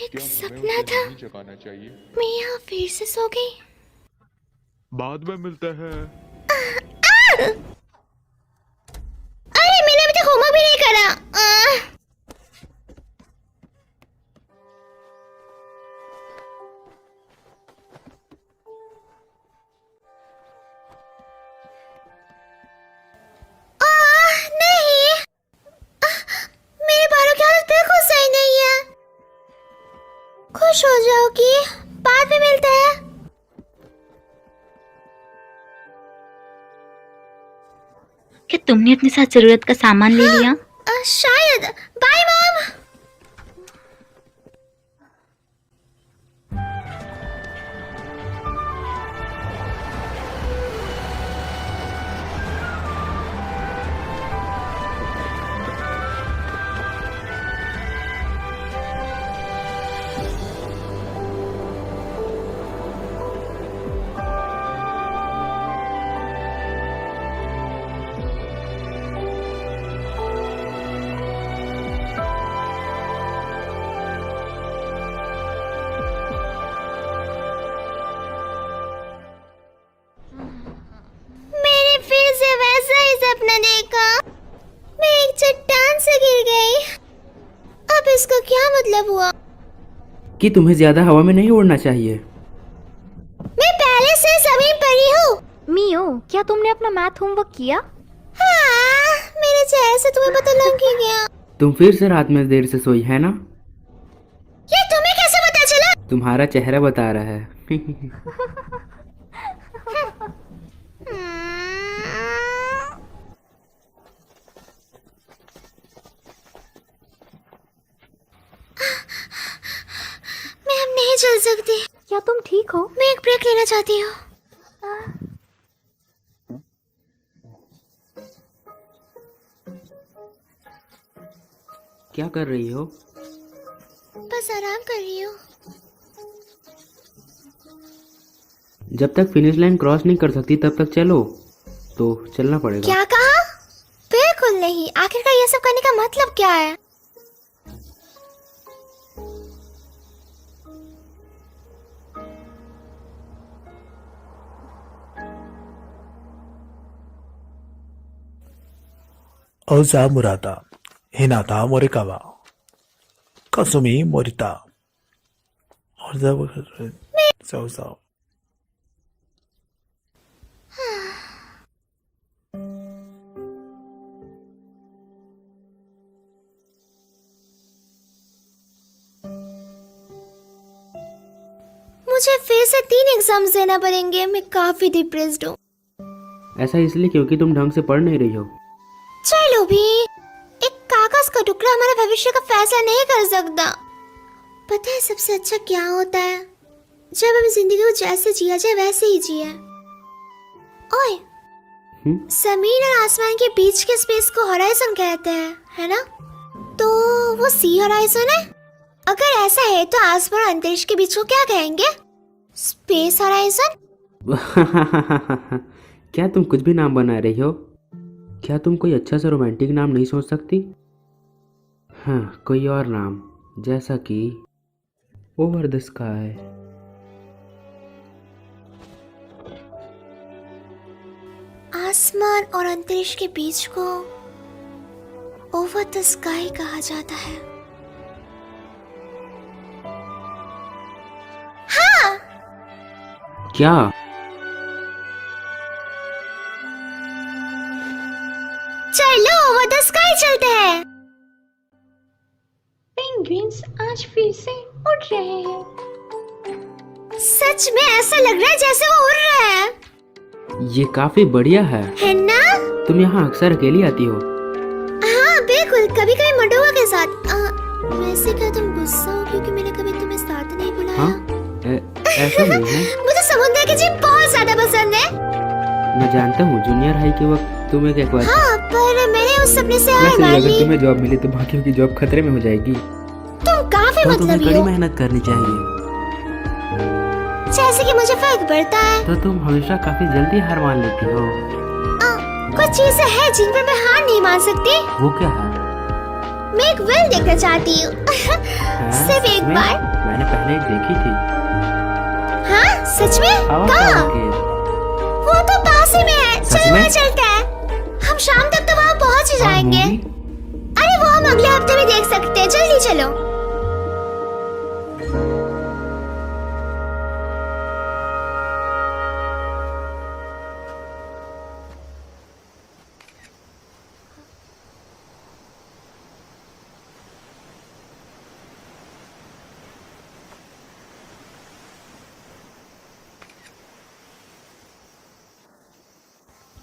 एक सपना था। जगाना चाहिए। मैं यहाँ फिर से सो गई। बाद में मिलते हैं। अरे मैंने अभी तक होमवर्क भी नहीं करा। नहीं, मेरे बालों की हालत बिल्कुल सही नहीं है। खुश हो जाओगी, बाद में मिलते हैं। क्या तुमने अपने साथ जरूरत का सामान ले लिया? शायद। Bye mom. सपना देखा, मैं एक चट्टान से गिर गई। अब इसका क्या मतलब हुआ? कि तुम्हें ज्यादा हवा में नहीं उड़ना चाहिए। मैं पहले से जमीन पर ही हूँ। मियो, क्या तुमने अपना मैथ होमवर्क किया? हाँ, मेरे चेहरे से तुम्हें पता लग ही गया। तुम फिर से रात में देर से सोई है ना? ये तुम्हें कैसे पता चला? तुम्हारा चेहरा बता रहा है। मैं अब नहीं चल सकती। क्या तुम ठीक हो? मैं एक ब्रेक लेना चाहती हूँ। क्या कर रही हो? बस आराम कर रही हूँ। जब तक फिनिश लाइन क्रॉस नहीं कर सकती तब तक चलो। तो चलना पड़ेगा। क्या कहा? बिल्कुल नहीं। आखिरकार ये सब करने का मतलब क्या है? Osamurata, Hinata Morikawa, Kasumi Morita. So. मुझे फिर से 3 एग्जाम्स देना पड़ेंगे। मैं काफी डिप्रेस्ड हूँ। ऐसा इसलिए क्योंकि तुम ढंग से पढ़ नहीं रही हो। चलो भी, एक कागज का टुकड़ा हमारे भविष्य का फैसला नहीं कर सकता। पता है सबसे अच्छा क्या होता है? जब हम जिंदगी को जैसे जिया जाए वैसे ही जिए। ओए, जमीन और आसमान के बीच के स्पेस को हॉराइजन कहते हैं, है ना? तो वो सी हॉराइजन है। अगर ऐसा है तो आसमान और अंतरिक्ष के बीच को क्या कहेंगे? Space horizon. क्या तुम कुछ भी नाम बना रही हो? क्या तुम कोई अच्छा सा रोमांटिक नाम नहीं सोच सकती? हाँ, कोई और नाम, जैसा कि ओवर द स्काई। आसमान और अंतरिक्ष के बीच को ओवर द स्काई कहा जाता है। हाँ, क्या? चलो ओवर द स्काई चलते हैं। पेंगुइन्स आज फिर से उड़ रहे हैं। सच में ऐसा लग रहा है जैसे वो उड़ रहा है। ये काफी बढ़िया है ना? तुम यहाँ अक्सर अकेली आती हो? हाँ बिल्कुल, कभी कभी मंडोवा के साथ। वैसे क्या तुम गुस्सा हो क्योंकि मैंने कभी तुम्हें साथ नहीं बुलाया? हाँ, ऐसा नहीं है। मुझे समुद्र के जीव बहुत ज्यादा पसंद है। मैं जानता हूँ जूनियर हाई के वक्त तुम एक बार हाँ, पर मैंने उस सपने से हार वैसे मान अगर ली। तुम्हें जॉब मिली तो बाकियों की जॉब खतरे में हो जाएगी। तुम काफी तो तुम्हें मतलबी कड़ी हो। मेहनत करनी चाहिए। जैसे कि मुझे फर्क पड़ता है। तो तुम हमेशा काफी जल्दी हार मान लेती हो। कुछ चीजें हैं जिन पर मैं हार नहीं मान सकती। वो क्या है? मैं एक वेल देखना चाहती हूँ। हाँ, सिर्फ सच एक में? बार। मैंने पहले एक देखी थी। हाँ सच में? हवा कहाँ? पार के। वो तो पास ही में है। सच चलो में? वहाँ चलते हैं। हम शाम तक तो वहाँ पहुँच ही और जाएंगे। मूवी? अरे वो हम अगले हफ्ते भी देख सकते हैं। जल्दी चलो।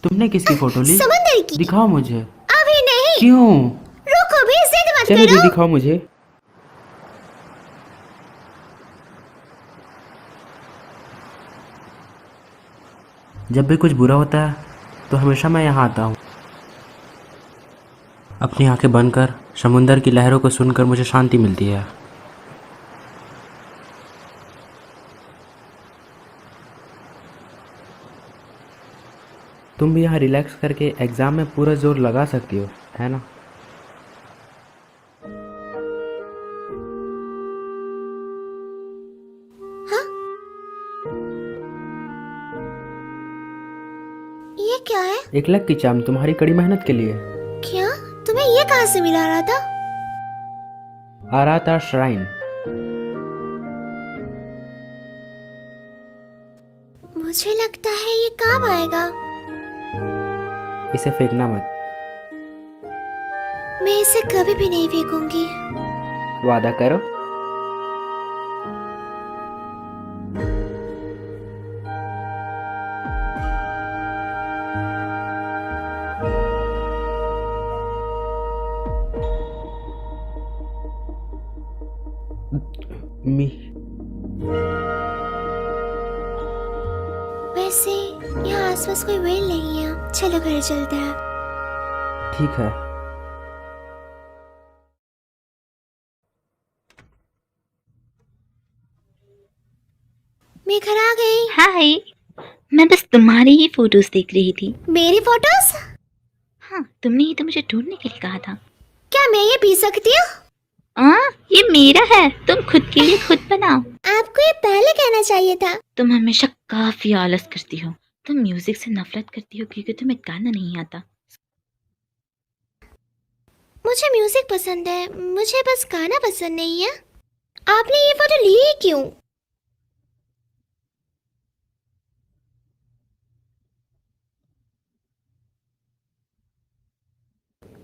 तुमने किसकी फोटो ली? समंदर की। दिखाओ मुझे। अभी नहीं। क्यों? रुको भी, जिद मत चलो करो। दिखाओ मुझे। जब भी कुछ बुरा होता है तो हमेशा मैं यहाँ आता हूँ। अपनी आंखें बंद कर समुंदर की लहरों को सुनकर मुझे शांति मिलती है। तुम भी यहाँ रिलैक्स करके एग्ज़ाम में पूरा जोर लगा सकती हो, है ना? ये क्या है? एक लक की चाम तुम्हारी कड़ी मेहनत के लिए। क्या? तुम्हें ये कहाँ से मिला रहा था? आराता श्राइन। मुझे लगता है ये काम आएगा। इसे फेंकना मत। मैं इसे कभी भी नहीं फेंकूंगी। वादा करो। मी वैसे यहाँ आसपास कोई वेल नहीं है। चलो घर चलते हैं। ठीक है। मैं घर आ गई। हाय, मैं बस तुम्हारी ही फोटोज देख रही थी। मेरी फोटोज? हाँ, तुमने ही तो मुझे ढूंढने के लिए कहा था। क्या मैं ये पी सकती हूँ? ये मेरा है, तुम खुद के लिए खुद बनाओ। आपको ये पहले कहना चाहिए था। तुम हमेशा काफी आलस करती हो। तुम म्यूजिक से नफरत करती हो क्योंकि तुम्हें गाना नहीं आता। मुझे म्यूजिक पसंद है, मुझे बस गाना पसंद नहीं है। आपने ये फोटो ली ही क्यों?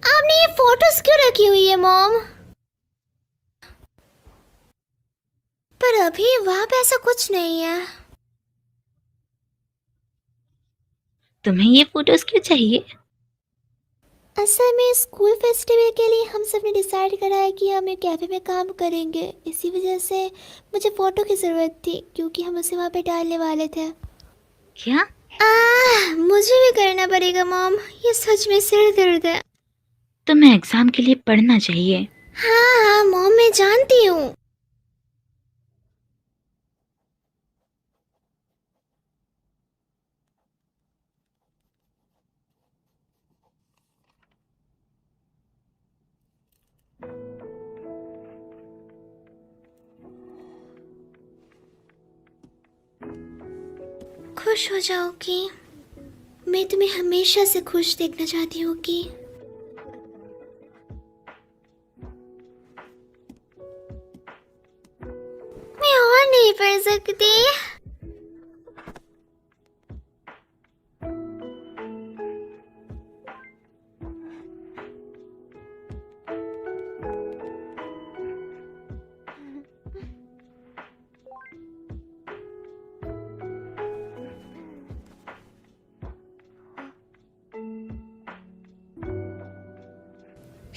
आपने ये फोटोज क्यों रखी हुई है मॉम? पर अभी वहां पे ऐसा कुछ नहीं है। तुम्हें ये फोटोज क्यों चाहिए? असल में स्कूल फेस्टिवल के लिए हम सब ने डिसाइड करा है कि हम एक कैफे में काम करेंगे। इसी वजह से मुझे फोटो की जरूरत थी क्योंकि हम उसे वहाँ पे डालने वाले थे। क्या? मुझे भी करना पड़ेगा मॉम, ये सच में सिर दर्द है। तुम्हें एग्जाम के लिए पढ़ना चाहिए। हाँ हाँ मॉम, मैं जानती हूँ। खुश हो जाओगी। मैं तुम्हें हमेशा से खुश देखना चाहती हूँ कि मैं और नहीं पढ़ सकती।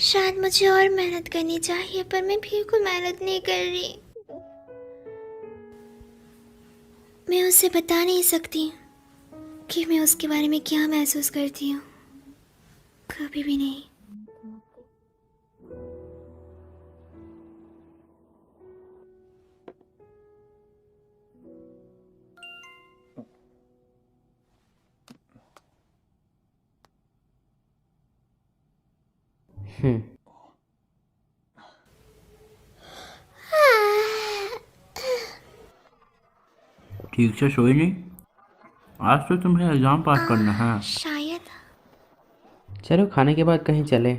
शायद मुझे और मेहनत करनी चाहिए, पर मैं बिल्कुल मेहनत नहीं कर रही। मैं उसे बता नहीं सकती कि मैं उसके बारे में क्या महसूस करती हूँ, कभी भी नहीं। ठीक से सोई नहीं? आज तो तुम्हें एग्जाम पास करना है। शायद। चलो खाने के बाद कहीं चले।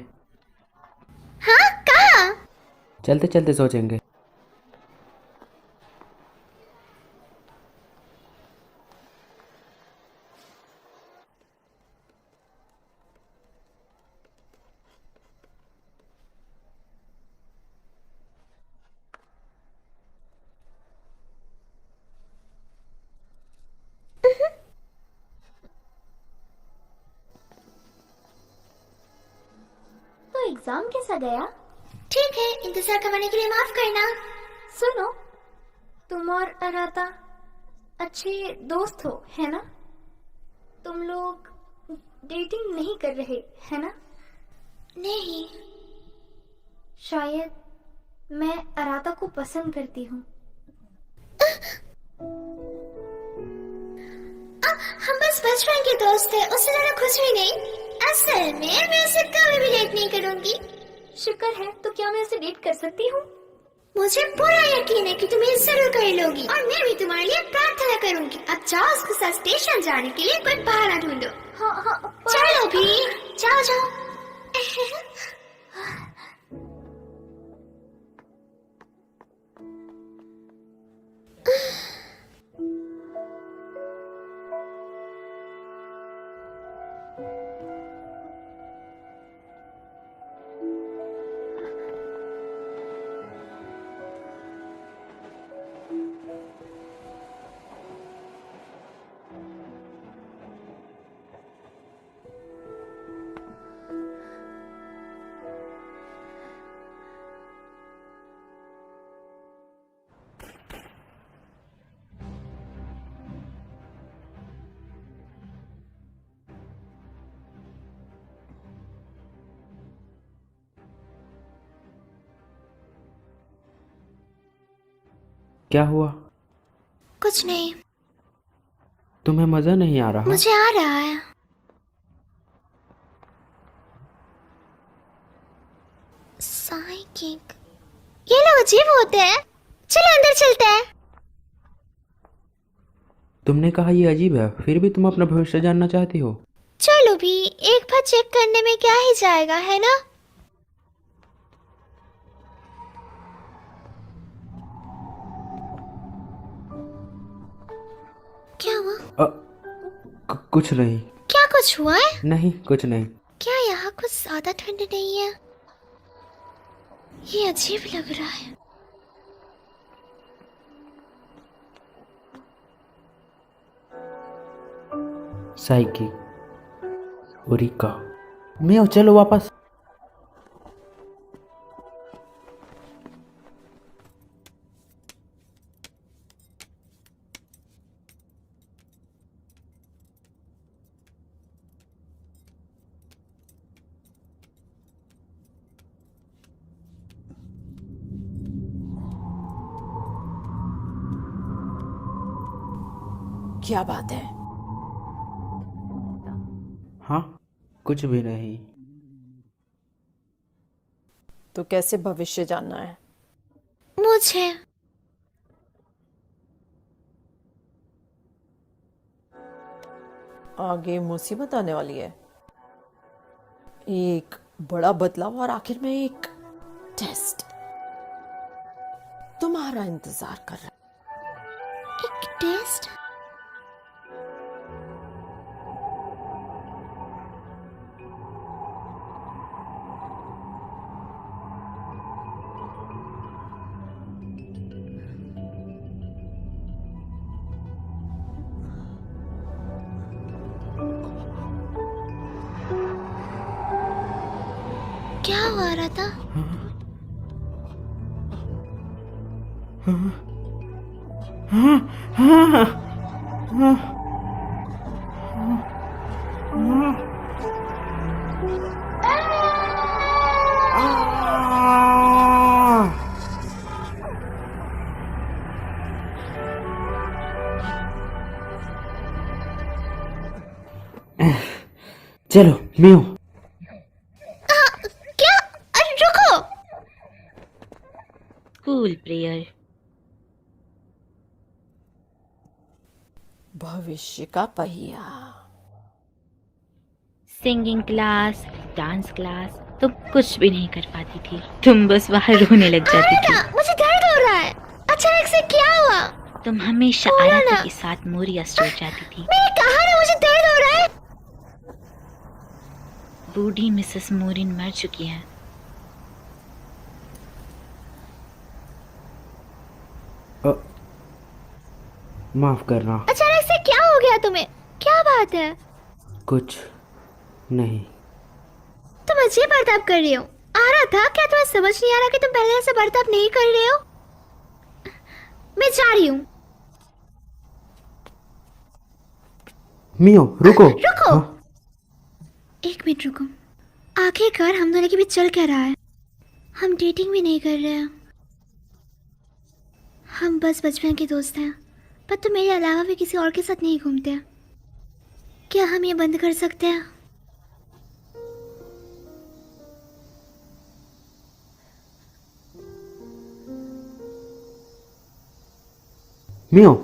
हाँ, कहाँ? चलते चलते सोचेंगे। तो एग्जाम कैसा गया? ठीक है, इंतजार करवाने के लिए माफ करना। सुनो, तुम और अराता अच्छे दोस्त हो, है ना? तुम लोग डेटिंग नहीं कर रहे, है ना? नहीं। शायद मैं अराता को पसंद करती हूँ। हम बस बचपन के दोस्त थे, उससे ज्यादा कुछ भी नहीं। असल में मैं उसे कभी भी डेट नहीं करूंगी। शुक्र है, तो क्या मैं उसे डेट कर सकती हूँ? मुझे पूरा यकीन है कि तुम ये जरूर कर लोगी, और मैं भी तुम्हारे लिए प्रार्थना करूंगी। अब जाओ, उसके साथ स्टेशन जाने के लिए कोई बहाना ढूंढो। हाँ हाँ, चलो भी, जाओ जाओ। क्या हुआ? कुछ नहीं। तुम्हें मजा नहीं आ रहा? मुझे आ रहा है। साइकिक, ये लोग अजीब होते हैं। चलो अंदर चलते हैं। तुमने कहा ये अजीब है, फिर भी तुम अपना भविष्य जानना चाहती हो? चलो भी, एक बार चेक करने में क्या ही जाएगा, है ना? क्या हुआ? कुछ नहीं। क्या कुछ हुआ है? नहीं, कुछ नहीं। क्या यहाँ कुछ ज्यादा ठंड नहीं है? ये अजीब लग रहा है। साइकी, ओरिका, मैं चलो वापस। क्या बात है? हाँ, कुछ भी नहीं। तो कैसे भविष्य जानना है? मुझे आगे मुसीबत आने वाली है। एक बड़ा बदलाव और आखिर में एक टेस्ट तुम्हारा इंतजार कर रहा है। एक टेस्ट? क्या हुआ रहा था? चलो मियो। क्या? अरे रुको। School prayer. भविष्य का पहिया। सिंगिंग क्लास, डांस क्लास, तुम कुछ भी नहीं कर पाती थी। तुम बस बाहर रोने लग जाती थी। मुझे दर्द हो रहा है। अचानक से क्या हुआ? तुम हमेशा बोलो आराधा ना। के साथ मोरिया स्टोर जाती थी। मैंने कहा ना मुझे दर्द हो रहा है। बूढ़ी मिसेस मोरिन मर चुकी है। माफ करना। अचानक से क्या हो गया तुम्हें? क्या बात है? कुछ नहीं। तुम अजीब बर्ताव कर रही हो। आ रहा था क्या? तुम्हें समझ नहीं आ रहा कि तुम पहले ऐसा बर्ताव नहीं कर रहे हो? मैं जा रही हूँ। मियो रुको। रुको। हाँ? एक मिनट रुको। आखिरकार हम दोनों के बीच चल क्या रहा है? हम डेटिंग भी नहीं कर रहे हैं। हम बस बचपन के दोस्त हैं। पर तुम मेरे अलावा भी किसी और के साथ नहीं घूमते। क्या हम ये बंद कर सकते हैं? मियो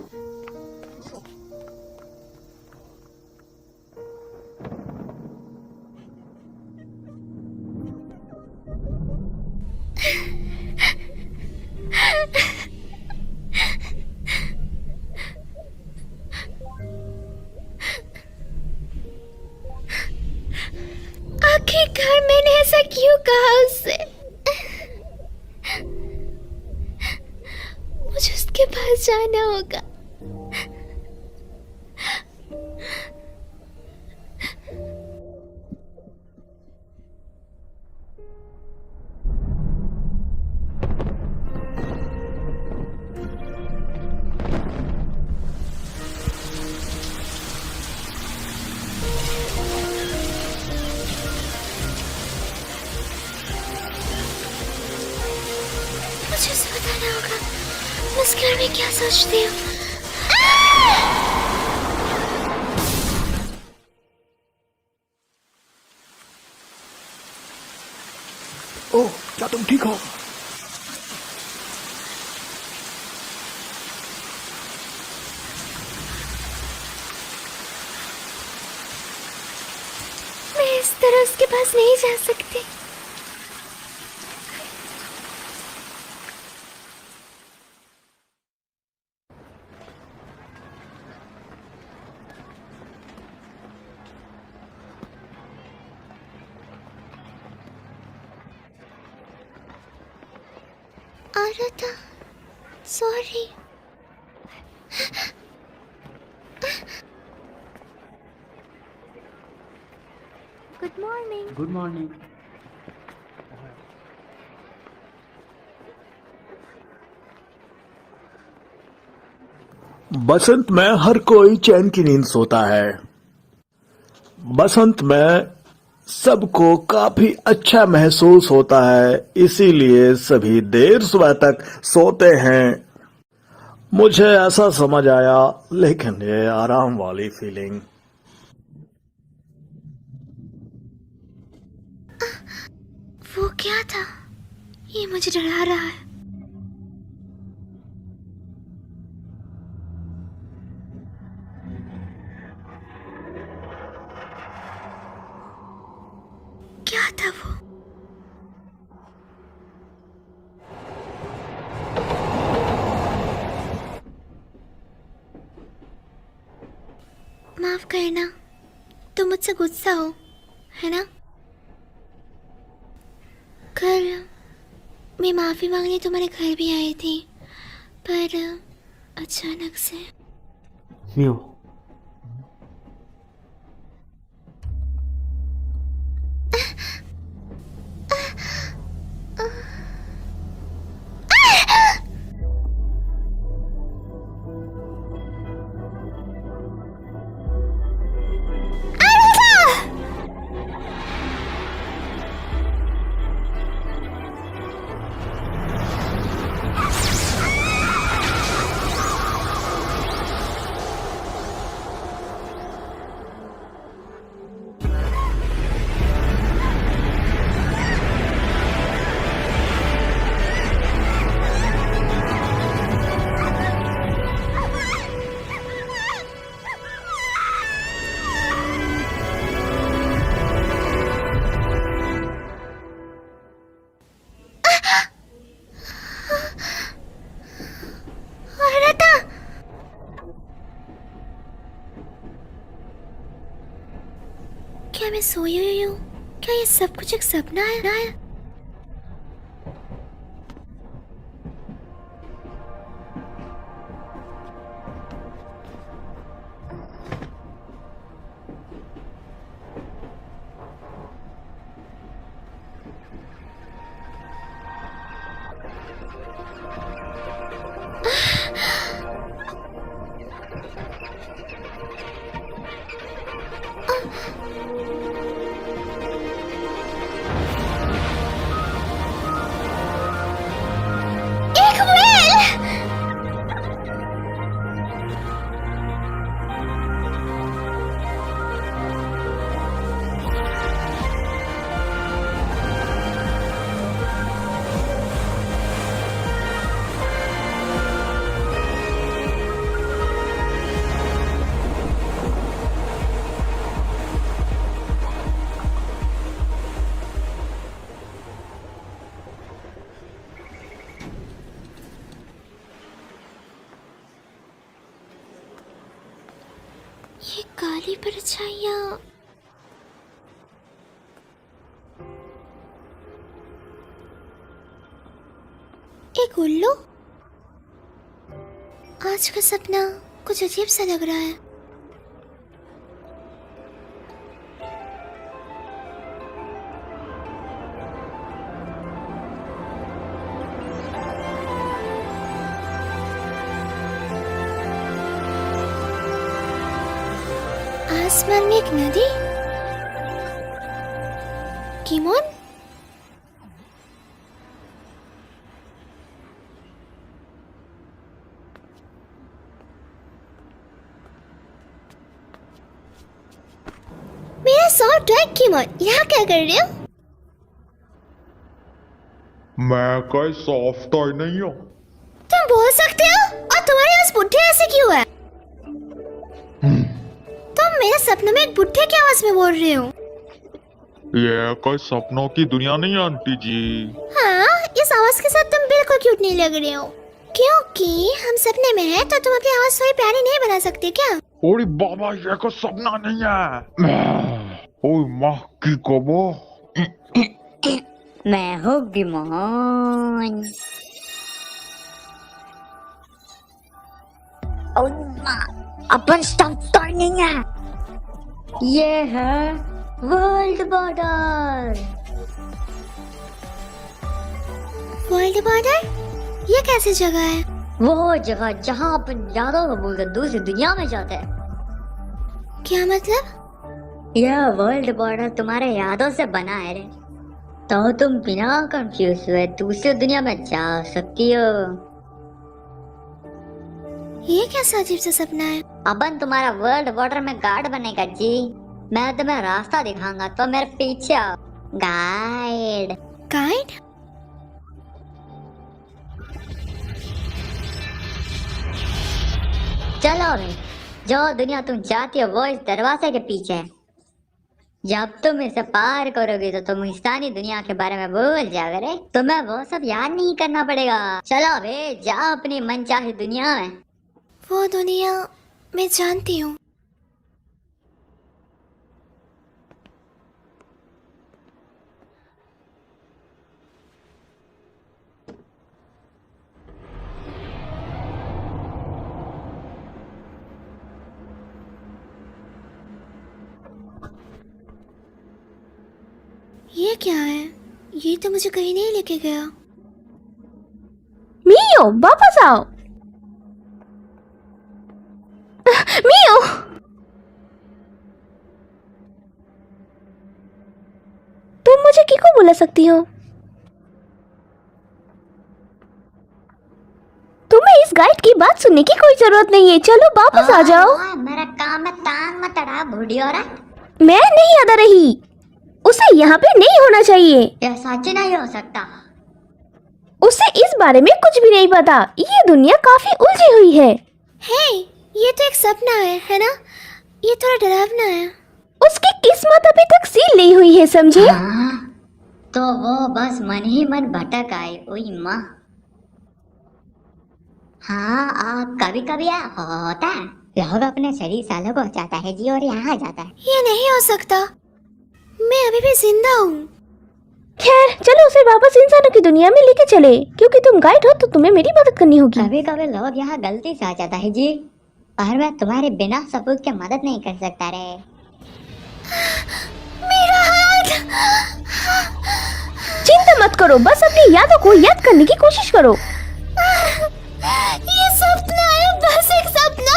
आखिरकार मैंने ऐसा क्यों कहा उससे? मुझे उसके पास जाना होगा। मुझे उसे बताना होगा मैं उसके बारे में क्या सोचती हूँ। ओह, क्या तुम ठीक हो? मैं इस तरह उसके पास नहीं जा सकती। Aradha, sorry. Good morning. Good morning. बसंत में हर कोई चैन की नींद सोता है। बसंत में सबको काफी अच्छा महसूस होता है, इसीलिए सभी देर सुबह तक सोते हैं। मुझे ऐसा समझ आया, लेकिन ये आराम वाली फीलिंग। वो क्या था? ये मुझे डरा रहा है। क्या था वो? माफ करना, तुम मुझसे गुस्सा हो, है ना? कल मैं माफी मांगने तुम्हारे घर भी आई थी, पर अचानक से मियो मैं सोई हुई हूँ? क्या ये सब कुछ एक सपना है? एक व्हेल! ये काली परछाइयाँ एक उल्लू। आज का सपना कुछ अजीब सा लग रहा है। आसमान में एक नदी। किमोन? मेरा सॉफ्ट ड्रैग किमोन, यहाँ क्या कर रहे हो? मैं कोई सॉफ्ट टॉय नहीं हूँ। तुम बोल सकते हो? और तुम्हारे पास बुढ़े ऐसे क्यों है? तुम मेरे सपने में एक बुढ़े की आवाज में बोल रहे हो? ये कोई सपनों की दुनिया नहीं है आंटी जी। हाँ, इस आवाज के साथ तुम बिल्कुल क्यूट नहीं लग रहे हो। क्योंकि हम सपने में हैं, तो तुम अपनी आवाज थोड़ी प्यारी नहीं बना सकते क्या? ओरे बाबा, ये कोई सपना नहीं है। ओए माँ की कबो। मैं हूँ गिमोन। अपन स्टॉप टॉय नहीं है, ये है वर्ल्ड बॉर्डर। World border? ये कैसी जगह है? वो जगह जहाँ अपन यादों को भूलकर दूसरी दुनिया में जाते हैं। क्या मतलब? यह वर्ल्ड बॉर्डर तुम्हारे यादों से बना है रे, तो तुम बिना कंफ्यूज हुए दूसरी दुनिया में जा सकती हो। ये कैसा अजीब सा सपना है? अपन तुम्हारा वर्ल्ड बॉर्डर में गार्ड बनेगा जी। मैं तुम्हें रास्ता दिखाऊंगा, तो मेरे पीछे आओ। गाइड। गाइड? चलो भाई, जो दुनिया तुम चाहती हो वो इस दरवाजे के पीछे है। जब तुम इसे पार करोगे तो तुम स्थानीय दुनिया के बारे में भूल जाओगे रे। तुम्हें वो सब याद नहीं करना पड़ेगा। चलो भाई, जाओ अपनी मनचाही दुनिया में। वो दुनिया मैं जानती हूँ। ये क्या है? ये तो मुझे कहीं नहीं लेके गया। मियो, वापस आओ। मियो, तुम मुझे किको बुला सकती हो? तुम्हें इस गाइड की बात सुनने की कोई जरूरत नहीं है। चलो वापस आ जाओ। मेरा काम में टांग मत अड़ा बूढ़ी औरत। मैं नहीं अदा रही, उसे यहाँ पे नहीं होना चाहिए। यह सच नहीं हो सकता। उसे इस बारे में कुछ भी नहीं पता। ये दुनिया काफी उलझी हुई है। हे, ये तो एक सपना है ना? ये थोड़ा डरावना है। उसकी किस्मत अभी तक सील नहीं हुई है, समझे? हाँ, तो वो बस मन ही मन भटक आए। ओई माँ। हाँ, कभी कभी होता है। लोग अपने शरीर सालों को जाता है जी और यहाँ जाता है। ये नहीं हो सकता। मैं अभी भी जिंदा हूँ। खैर चलो उसे वापस इंसानों की दुनिया में लेके चले, क्योंकि तुम गाइड हो तो तुम्हें मेरी मदद करनी होगी। कभी कभी लोग यहाँ गलती से आ जाता है जी, और मैं तुम्हारे बिना सबूत के मदद नहीं कर सकता रे। मेरा हाथ। चिंता मत करो, बस अपनी यादों को याद करने की कोशिश करो। ये सपना है, बस एक सपना।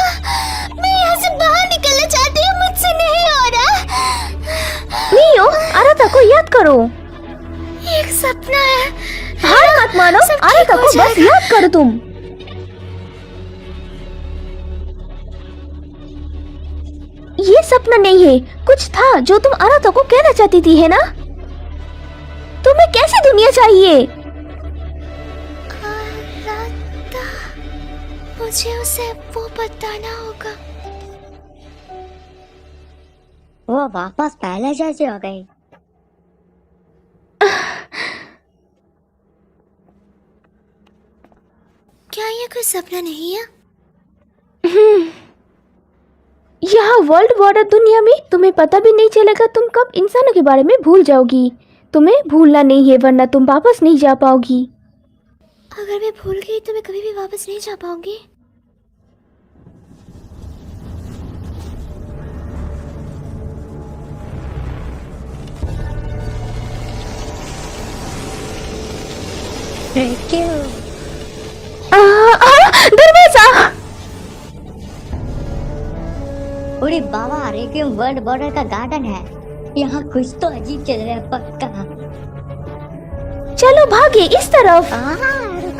मैं यहाँ से बाहर निकलना चाहती हूँ, मुझसे नहीं हो रहा। मियो, आराधा को याद करो। एक सपना है। हार मत मानो, सब ठीक आराधा हो को बस जाएगा। याद करो तुम। ये सपना नहीं है, कुछ था जो तुम आराधा को कहना चाहती थी, है ना? तुम्हें कैसी दुनिया चाहिए? आराधा, मुझे उसे वो बताना होगा। वो वापस पहले जैसी हो गई। क्या ये कोई सपना नहीं है? यहाँ वर्ल्ड बॉर्डर दुनिया में तुम्हें पता भी नहीं चलेगा तुम कब इंसानों के बारे में भूल जाओगी। तुम्हें भूलना नहीं है, वरना तुम वापस नहीं जा पाओगी। अगर मैं भूल गई तो मैं कभी भी वापस नहीं जा पाऊंगी। क्यों? दरवाजा! अरे बाबा, रेक्विएम वर्ल्ड बॉर्डर का गार्डन है। यहाँ कुछ तो अजीब चल रहा है पक्का। चलो भागे इस तरफ।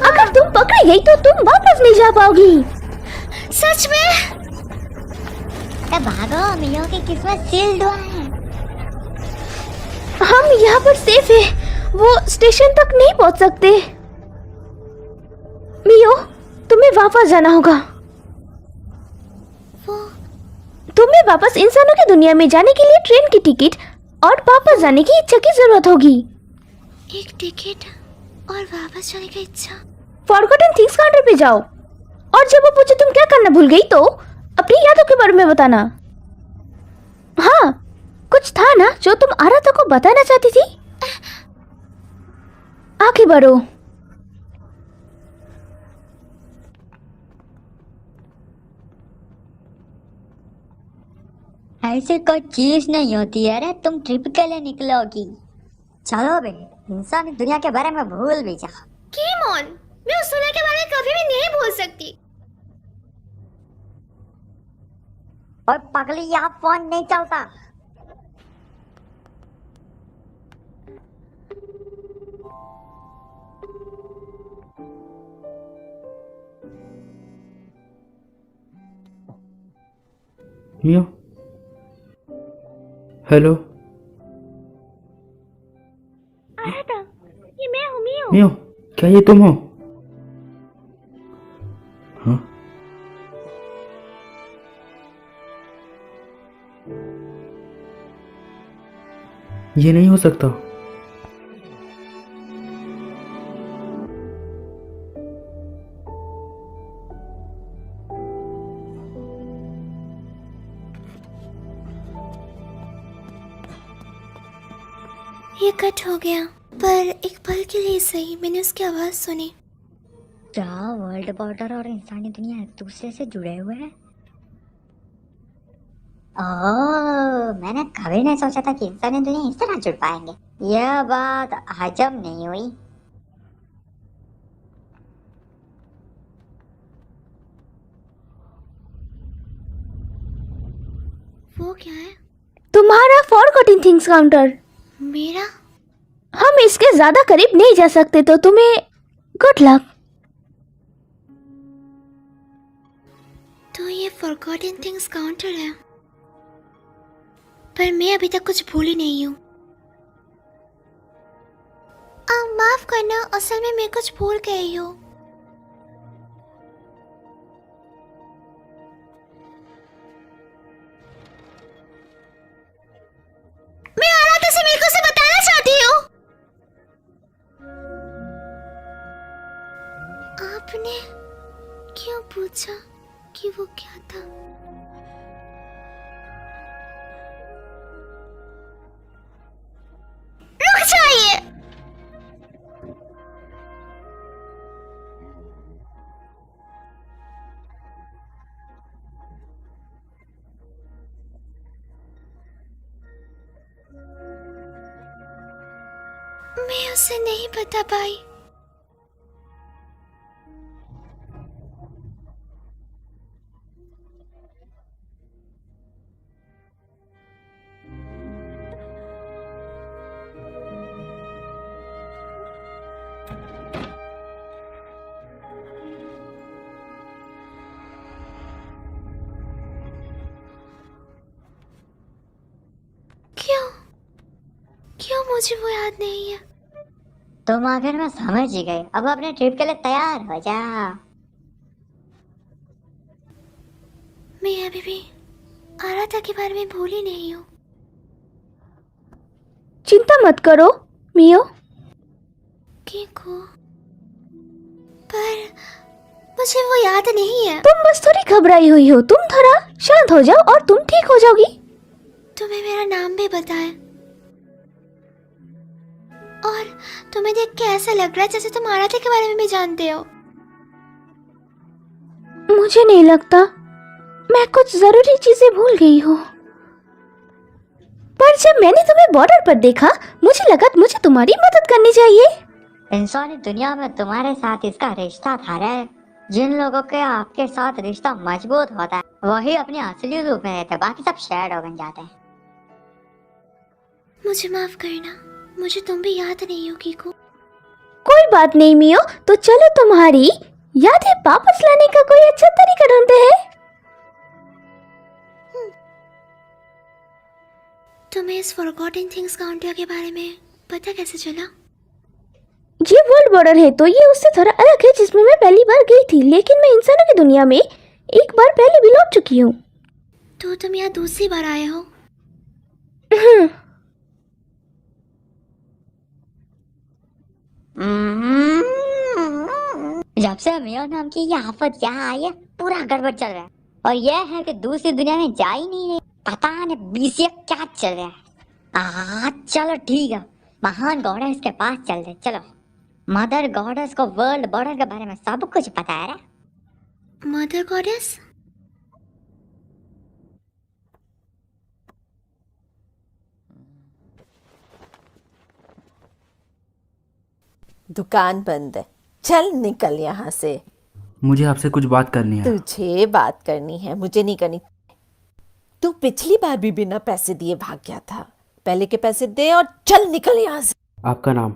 अगर तुम पकड़ी गई तो तुम वापस नहीं जा पाओगी। सच में? भागो, मियो की किस्मत सील्ड हुआ है। हम यहाँ पर सेफ है, वो स्टेशन तक नहीं पहुँच सकते। मियो, तुम्हें वापस जाना होगा। वो तुम्हें वापस इंसानों की दुनिया में जाने के लिए ट्रेन की टिकट और वापस जाने की इच्छा की जरूरत होगी। एक टिकट और वापस जाने की इच्छा। फॉरगॉटन थिंग्स काउंटर पे जाओ, और जब वो पूछे तुम क्या करना भूल गई तो अपनी यादों के बारे में बताना। हाँ, कुछ था ना जो तुम आराधा को बताना चाहती थी। आगे बढ़ो। ऐसी कोई चीज नहीं होती है रे, तुम ट्रिप के लिए निकलोगी। चलो बे, इंसानी दुनिया के बारे में भूल भी जाओ। केमोन, मैं उस दुनिया के बारे में कभी भी नहीं भूल सकती। और पगली, यहाँ फोन नहीं चलता। मियो, हेलो। आराधा, ये मैं हूँ मियो। मियो, क्या ये तुम हो? हाँ? ये नहीं हो सकता। ये कट हो गया, पर एक पल के लिए सही मैंने उसकी आवाज सुनी। क्या वर्ल्ड बॉर्डर और इंसानी दुनिया एक दूसरे से जुड़े हुए हैं? ओह, मैंने कभी नहीं सोचा था कि इंसानी दुनिया इस तरह जुड़ पाएंगे। यह बात हजम नहीं हुई। वो क्या है? तुम्हारा फॉरगॉटन थिंग्स काउंटर। मेरा? हम इसके ज्यादा करीब नहीं जा सकते, तो तुम्हें गुड लक। तो ये फॉरगॉटन थिंग्स काउंटर है, पर मैं अभी तक कुछ भूली नहीं हूँ। माफ करना, असल में मैं कुछ भूल गई हूँ। मैं आराधा से मिलकर उसे बताना चाहती हूँ। आपने क्यों पूछा कि वो क्या था? मैं उसे नहीं बता पाई। क्यों क्यों मुझे वो याद नहीं है? तुम आखिर में समझ ही गए, अब अपने ट्रिप के लिए तैयार हो जा। मैं अभी भी आराधा के बारे में भूली नहीं हूँ। चिंता मत करो मियो। किको, पर मुझे वो याद नहीं है। तुम बस थोड़ी घबराई हुई हो, तुम थोड़ा शांत हो जाओ और तुम ठीक हो जाओगी। तुम्हें मेरा नाम भी बताया और तुम्हें देख के ऐसा लग रहा है जैसे तुम आराध्या के बारे में भी जानते हो। मुझे नहीं लगता, मैं कुछ जरूरी चीजें भूल गई हूँ। पर जब मैंने तुम्हें बॉर्डर पर देखा मुझे लगा मुझे तुम्हारी मदद करनी चाहिए। इंसानी दुनिया में तुम्हारे साथ इसका रिश्ता था रे। जिन लोगों के आपके साथ रिश्ता मजबूत होता है वही अपने असली रूप में रहते, बाकी सब शैडो बन जाते हैं। मुझे माफ करना, मुझे तुम भी याद नहीं हो कीको। कोई बात नहीं मियो, तो चलो तुम्हारी यादें वापस लाने का कोई अच्छा तरीका ढूंढते हैं। तुम्हें इस फॉरगॉटन थिंग्स काउंटिया के बारे में पता कैसे चला? ये वर्ल्ड बॉर्डर है तो ये उससे थोड़ा अलग है जिसमें मैं पहली बार गई थी, लेकिन मैं इंसानों की दुनिया में एक बार पहले भी लौट चुकी हूँ। तो तुम यहाँ दूसरी बार आए हो? जब से मियो नाम की ये आफत यहाँ आई है पूरा गड़बड़ चल रहा है। और यह है कि दूसरी दुनिया में जा ही नहीं रही, पता नहीं बीसीए क्या चल रहा है। चलो ठीक है, महान गॉडेस के पास चल रहे। चलो, मदर गॉडेस को वर्ल्ड बॉर्डर के बारे में सब कुछ पता है रे। Mother goddess? दुकान बंद है, चल निकल यहाँ से। मुझे आपसे कुछ बात करनी है। तुझे बात करनी है, मुझे नहीं करनी। तू पिछली बार भी बिना पैसे दिए भाग गया था, पहले के पैसे दे और चल निकल यहाँ से। आपका नाम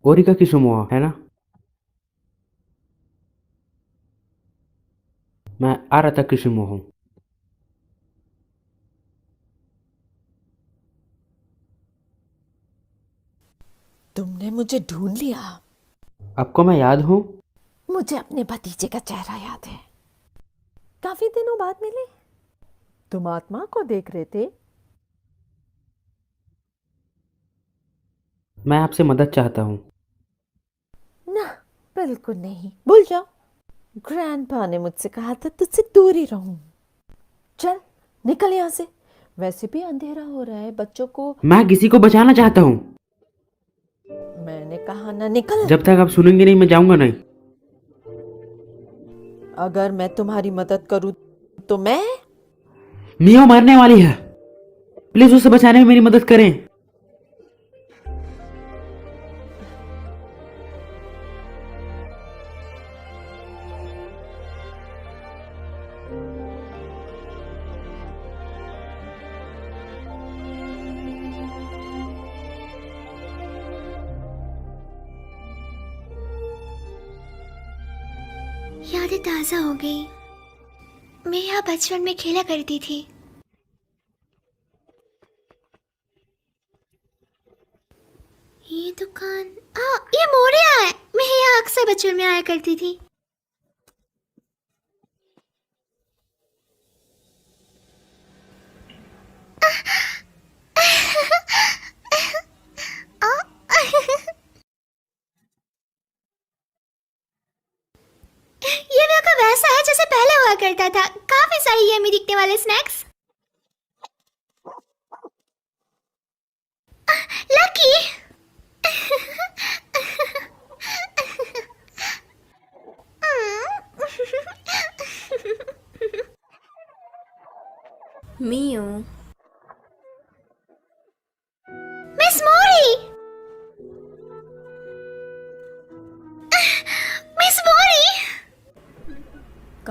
ओरिका किसुमोआ है ना? मैं आराधा किसुमो हूँ। तुमने मुझे ढूंढ लिया। आपको मैं याद हूँ? मुझे अपने भतीजे का चेहरा याद है, काफी दिनों बाद मिले। तुम आत्मा को देख रहे थे। मैं आपसे मदद चाहता हूँ। ना, बिल्कुल नहीं, भूल जाओ। ग्रैंडपा ने मुझसे कहा था तुझसे दूर ही रहूं। चल निकल यहाँ से, वैसे भी अंधेरा हो रहा है, बच्चों को। मैं किसी को बचाना चाहता हूँ। मैंने कहा ना निकल। जब तक आप सुनेंगे नहीं मैं जाऊंगा नहीं। अगर मैं तुम्हारी मदद करूं तो मैं। मियो मरने वाली है, प्लीज उसे बचाने में मेरी मदद करें। यादें ताज़ा हो गई। मैं यहाँ बचपन में खेला करती थी। ये दुकान, ये मोरिया है। मैं यहाँ अक्सर बचपन में आया करती थी। ये मेरे को वैसा है जैसे पहले हुआ करता था, काफी सारी यम्मी दिखने वाले स्नैक्स। लकी। मिस मोरी।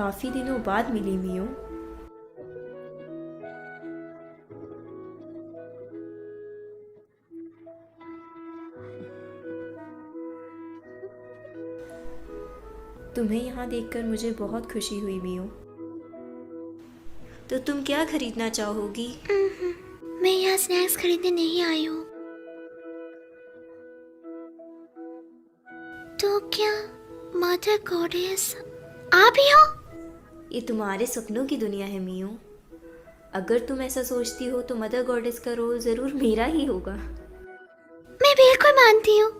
काफी दिनों बाद मिली मियो। तुम्हें यहाँ देखकर मुझे बहुत खुशी हुई मियो। तो तुम क्या खरीदना चाहोगी? मैं यहाँ स्नैक्स खरीदने नहीं आई हूँ। तो क्या मदर गॉडेस आप ही हो? ये तुम्हारे सपनों की दुनिया है मियो। अगर तुम ऐसा सोचती हो तो मदर गॉडेस का रोल जरूर मेरा ही होगा। मैं बिल्कुल मानती हूँ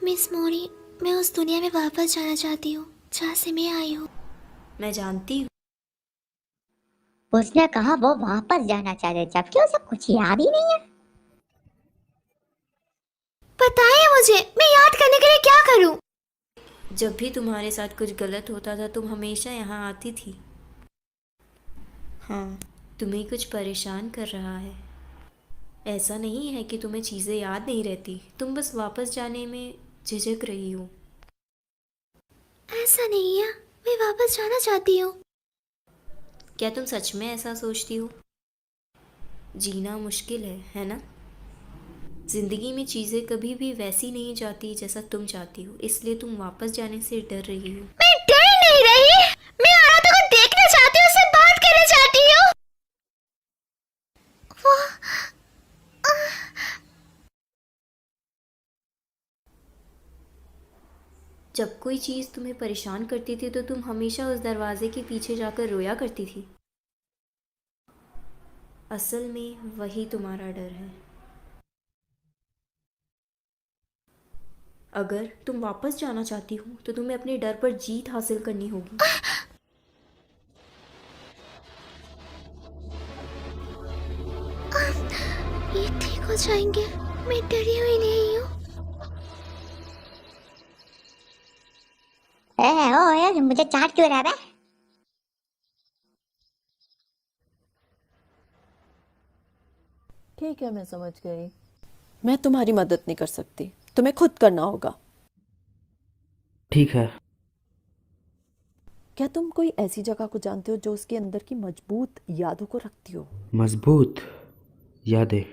मिस मोरी। मैं उस दुनिया में वापस जाना चाहती हूँ जहाँ से मैं आई हूँ। मैं जानती हूँ। उसने कहा वो वापस जाना चाहते जबकि उसे कुछ याद ही नहीं है। बताइए मुझे, मैं याद करने के लिए क्या करूँ? जब भी तुम्हारे साथ कुछ गलत होता था तुम हमेशा यहाँ आती थी। हाँ, तुम्हें कुछ परेशान कर रहा है। ऐसा नहीं है कि तुम्हें चीज़ें याद नहीं रहती, तुम बस वापस जाने में झिझक रही हो। ऐसा नहीं है, मैं वापस जाना चाहती हूँ। क्या तुम सच में ऐसा सोचती हो? जीना मुश्किल है ना? जिंदगी में चीज़ें कभी भी वैसी नहीं जाती जैसा तुम चाहती हो, इसलिए तुम वापस जाने से डर रही हो। मैं डर नहीं रही, मैं आराधा को देखना चाहती हूँ, उससे बात करना चाहती हूँ। वो जब कोई चीज़ तुम्हें परेशान करती थी तो तुम हमेशा उस दरवाजे के पीछे जाकर रोया करती थी। असल में वही तुम्हारा डर है। अगर तुम वापस जाना चाहती हो तो तुम्हें अपने डर पर जीत हासिल करनी होगी। ये ठीक हो जाएंगे, मैं डरी हुई नहीं हूँ। ओ यार मुझे चाट क्यों रहा है? ठीक है, मैं समझ गई। मैं तुम्हारी मदद नहीं कर सकती, तुम्हें खुद करना होगा। ठीक है। क्या तुम कोई ऐसी जगह को जानते हो जो उसके अंदर की मजबूत यादों को रखती हो? मजबूत यादें?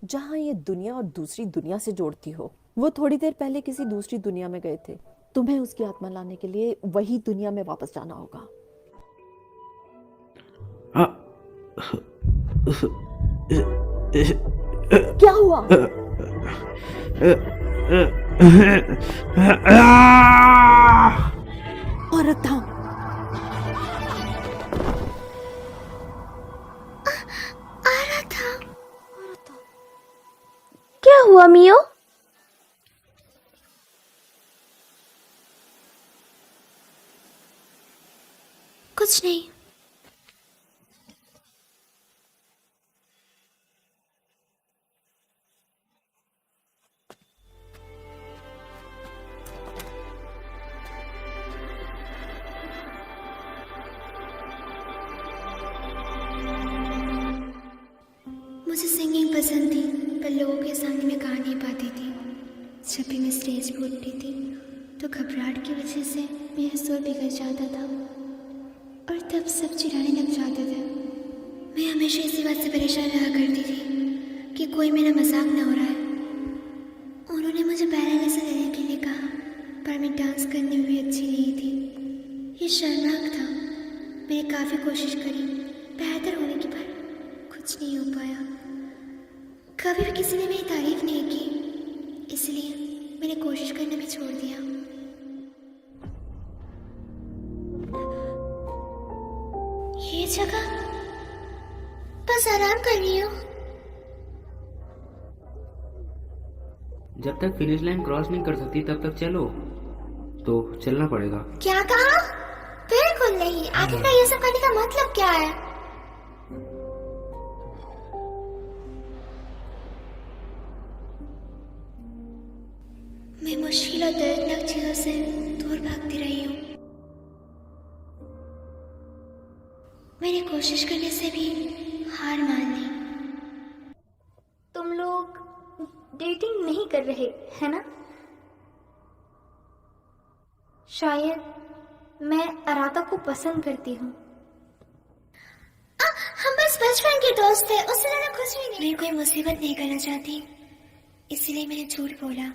जहाँ ये दुनिया और दूसरी दुनिया से जोड़ती हो। वो थोड़ी देर पहले किसी दूसरी दुनिया में गए थे, तुम्हें उसकी आत्मा लाने के लिए वही दुनिया में वापस जाना होगा। क्या हुआ? औरत था। क्या हुआ मियो? कुछ नहीं। मुझे सिंगिंग पसंद थी, पर लोगों के सामने मैं गा नहीं पाती थी। जब भी मैं स्टेज पर उठती थी तो घबराहट की वजह से मेरा सुर बिगड़ जाता था और तब सब चिल्लाने लग जाते थे। मैं हमेशा इसी बात से परेशान रहा करती थी कि कोई मेरा मजाक ना हो रहा है। उन्होंने मुझे बैले लेसन लेने के लिए कहा, पर मैं डांस करने में भी अच्छी नहीं थी। ये शर्मनाक था। मैंने काफ़ी कोशिश करी बेहतर होने की, पर कुछ नहीं हो पाया। कभी भी किसी ने मेरी तारीफ नहीं की, इसलिए मैंने कोशिश करना भी छोड़ दिया। ये जगह बस आराम कर रही हूँ। जब तक फिनिश लाइन क्रॉस नहीं कर सकती तब तक चलो। तो चलना पड़ेगा। क्या कहा? बिल्कुल नहीं। आखिरकार ये सब करने का मतलब क्या है? मैं मुश्किल और दर्दनाक चीजों से दूर भागती रही हूँ। मैंने कोशिश करने से भी हार मान ली। तुम लोग डेटिंग नहीं कर रहे है ना? शायद मैं अराता को पसंद करती हूँ। हम बस बचपन के दोस्त थे, उससे ज्यादा कुछ भी नहीं। मैं कोई मुसीबत नहीं करना चाहती, इसलिए मैंने झूठ बोला।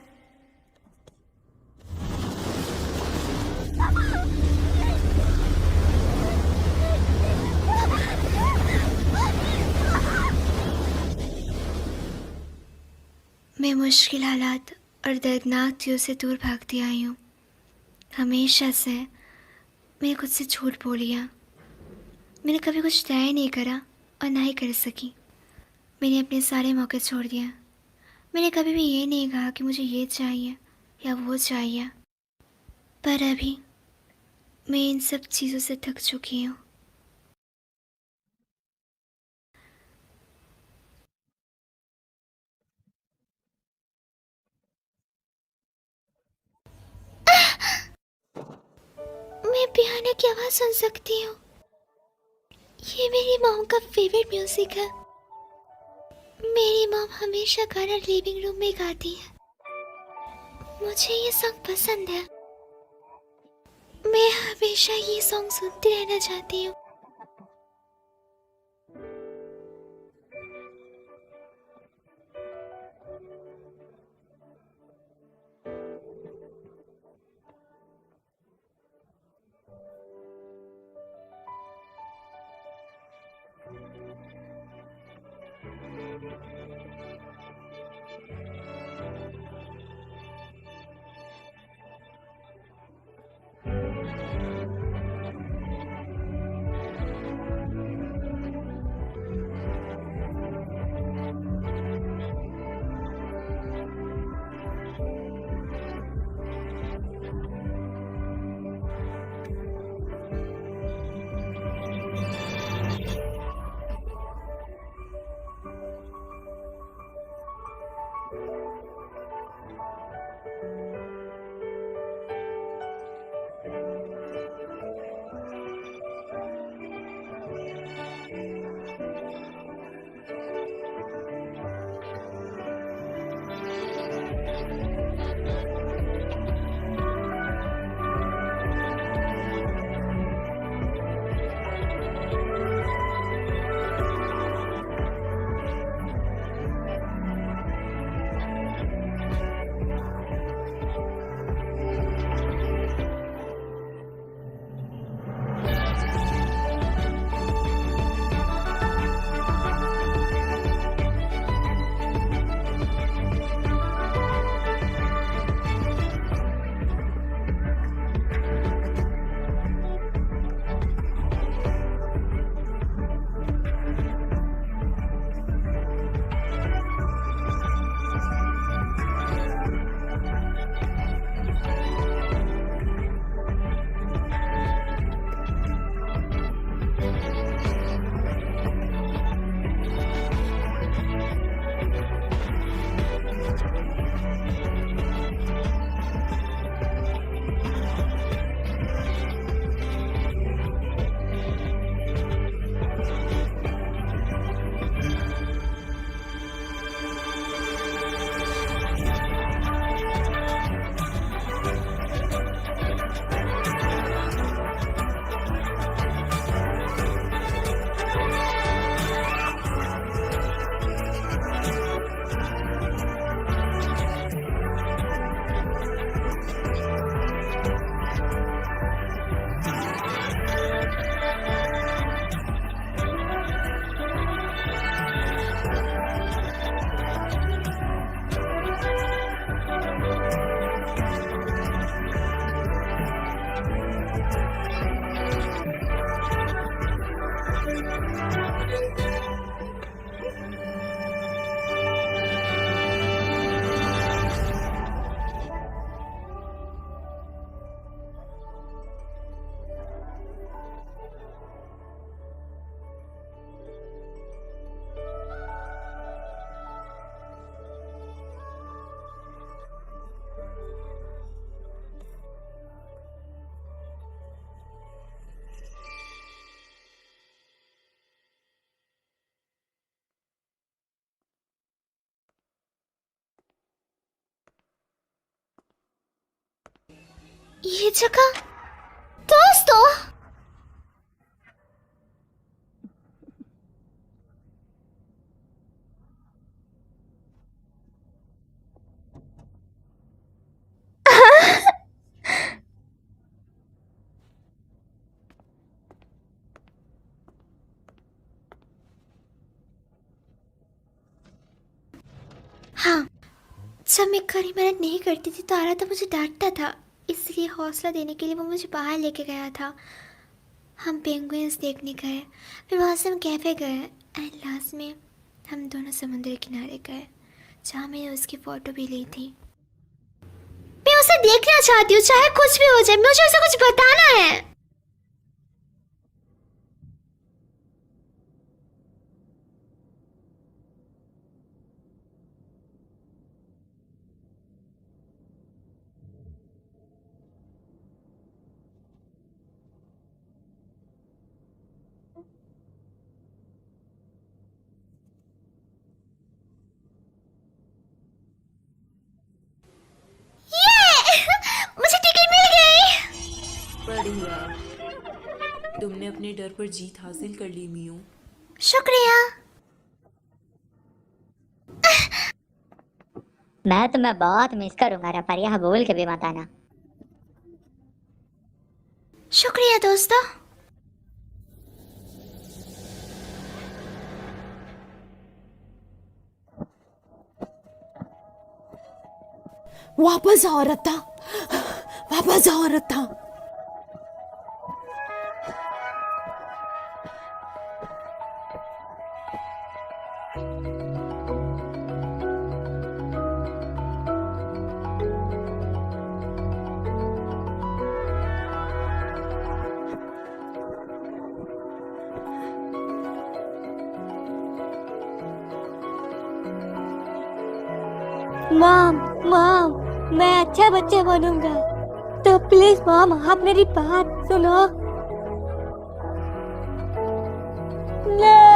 मैं मुश्किल हालात और दर्दनाक चीज़ों से दूर भागती आई हूँ। हमेशा से मैंने खुद से झूठ बोल लिया। मैंने कभी कुछ तय नहीं करा और ना ही कर सकी। मैंने अपने सारे मौके छोड़ दिया। मैंने कभी भी ये नहीं कहा कि मुझे ये चाहिए या वो चाहिए। पर अभी मैं इन सब चीज़ों से थक चुकी हूँ। मैं पियानो की आवाज़ सुन सकती हूँ। ये मेरी मॉम का फेवरेट म्यूजिक है। मेरी मॉम हमेशा गाना लिविंग रूम में गाती है। मुझे ये सॉन्ग पसंद है। मैं हमेशा ये सॉन्ग सुनती रहना चाहती हूँ। ये जगह दोस्तों। हाँ, जब मैं कड़ी मेहनत नहीं करती थी तो आराधा मुझे डांटता था, इसलिए हौसला देने के लिए वो मुझे बाहर लेके गया था। हम पेंगुइन्स देखने गए, फिर वहाँ से हम कैफे गए एंड लास्ट में हम दोनों समुद्र किनारे गए जहाँ मैंने उसकी फ़ोटो भी ली थी। मैं उसे देखना चाहती हूँ, चाहे कुछ भी हो जाए, मुझे उसे कुछ बताना है। मुझे टिकट मिल गई। बढ़िया, तुमने अपने डर पर जीत हासिल कर ली मियो। शुक्रिया। मैं तुम्हें बहुत मिस करूंगा रे, पर यह बोल के भी मत आना। शुक्रिया दोस्तों। वापस आओ रत्ता, वापस आओ रत्ता। मॉम, मॉम, मैं अच्छा बच्चा बनूंगा, तो प्लीज मॉम आप मेरी बात सुनो। नहीं।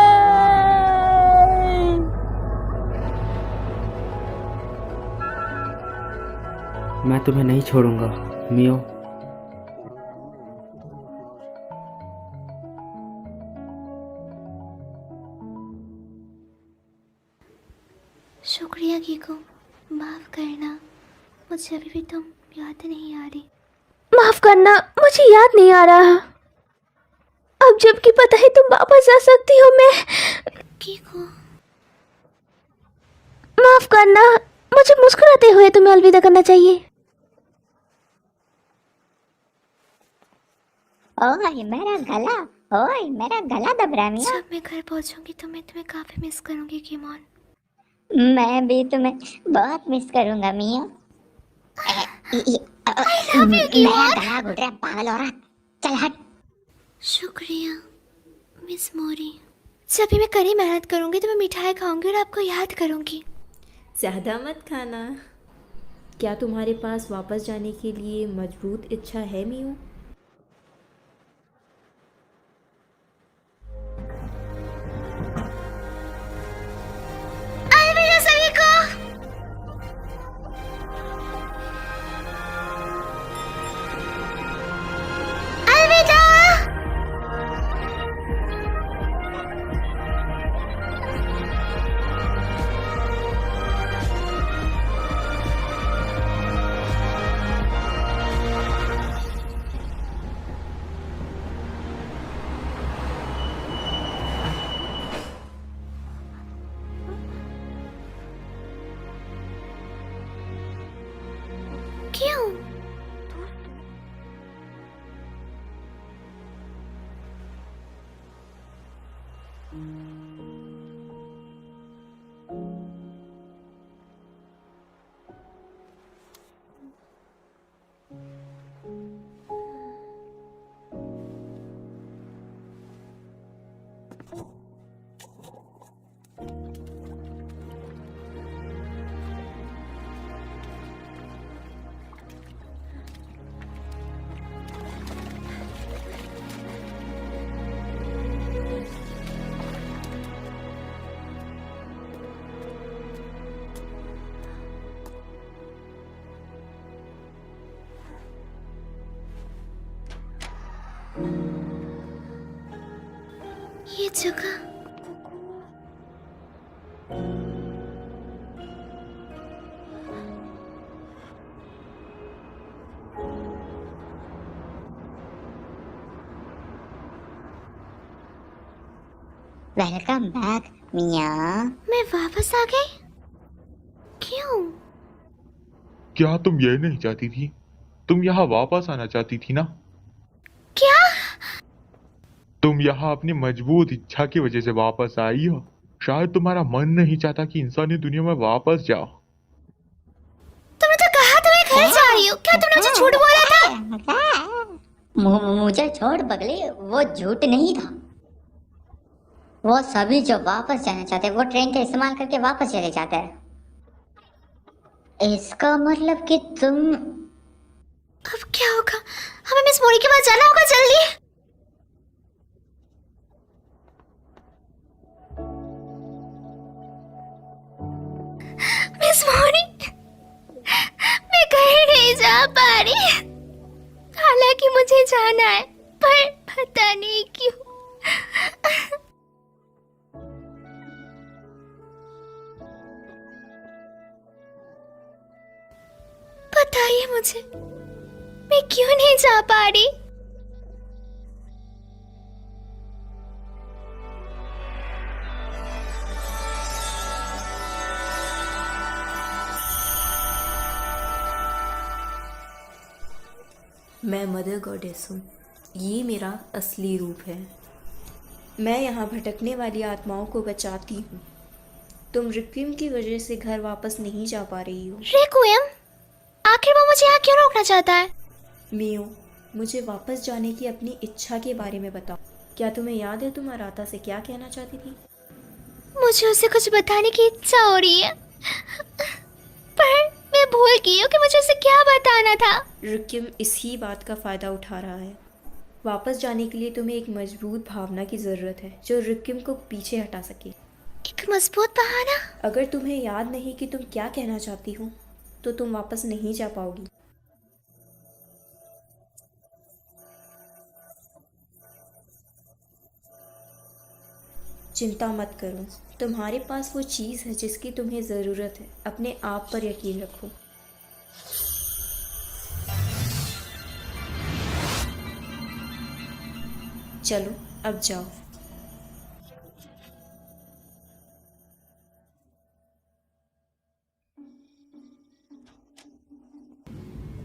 मैं तुम्हें नहीं छोड़ूंगा मियो। शुक्रिया कीको, माफ करना, मुझे अभी भी तुम याद नहीं आ रही। माफ करना, मुझे याद नहीं आ रहा। अब जबकि पता है तुम वापस आ सकती हो, मैं कीको, माफ करना, मुझे मुस्कुराते हुए तुम्हें अलविदा करना चाहिए। ओए मेरा गला, ओए मेरा गला दब रहा है मिया। जब मैं घर पहुंचूंगी तो मैं तुम्हें काफी मिस करूंगी कीमोन। मैं भी तुम्हें बहुत मिस करूंगा मिया। मेरा गला घुट रहा है, पागल औरत, चल हट। शुक्रिया मिस मोरी। जब भी मैं कड़ी मेहनत करूंगी तो मैं मिठाई खाऊंगी और आपको याद करूंगी। ज़्यादा मत खाना। क्या तुम्हारे पास वापस जाने के लिए मजबूत इच्छा है मियो? अलविदा सभी को। अलविदा। क्यों? ये जगह वेलकम बैक मिया। मैं वापस आ गई? क्यों? क्या तुम ये नहीं चाहती थी? तुम यहाँ वापस आना चाहती थी ना? क्या? तुम यहाँ अपनी मजबूत इच्छा की वजह से वापस आई हो। शायद तुम्हारा मन नहीं चाहता कि इंसानी दुनिया में वापस जाओ। तुमने तो कहा तो मैं घर जा रही हूँ। क्या तुमने मुझे झूठ बोला था? मुझे छोड़ पगली, वो झूठ नहीं था। वो सभी जो वापस जाना चाहते हैं वो ट्रेन का इस्तेमाल करके वापस चले जाते हैं। इसका मतलब कि तुम अब क्या होगा? हमें मिस मोरी के पास जाना होगा जल्दी। मिस मोरी, मैं कहीं नहीं जा पा रही। हालांकि मुझे जाना है, पर पता नहीं क्यों। बताइए मुझे, मैं क्यों नहीं जा पा रही? मैं मदर गॉडेस हूँ। ये मेरा असली रूप है। मैं यहाँ भटकने वाली आत्माओं को बचाती हूँ। तुम रिक्विम की वजह से घर वापस नहीं जा पा रही हो। रिक्विम? आखिर वो मुझे यहाँ क्यों रोकना चाहता है? मियो, मुझे वापस जाने की अपनी इच्छा के बारे में बताओ। क्या तुम्हें याद है तुम अराता से क्या कहना चाहती थी? मुझे उसे कुछ बताने की इच्छा हो रही है, पर मैं भूल गई हूँ कि मुझे उसे क्या बताना था। रिक्विम इसी बात का फ़ायदा उठा रहा है। वापस जाने के लिए तुम्हें एक मजबूत भावना की ज़रूरत है जो रिक्विम को पीछे हटा सके। एक मजबूत बहाना? अगर तुम्हें याद नहीं कि तुम क्या कहना चाहती हो तो तुम वापस नहीं जा पाओगी। चिंता मत करो, तुम्हारे पास वो चीज़ है जिसकी तुम्हें ज़रूरत है। अपने आप पर यकीन रखो। चलो अब जाओ।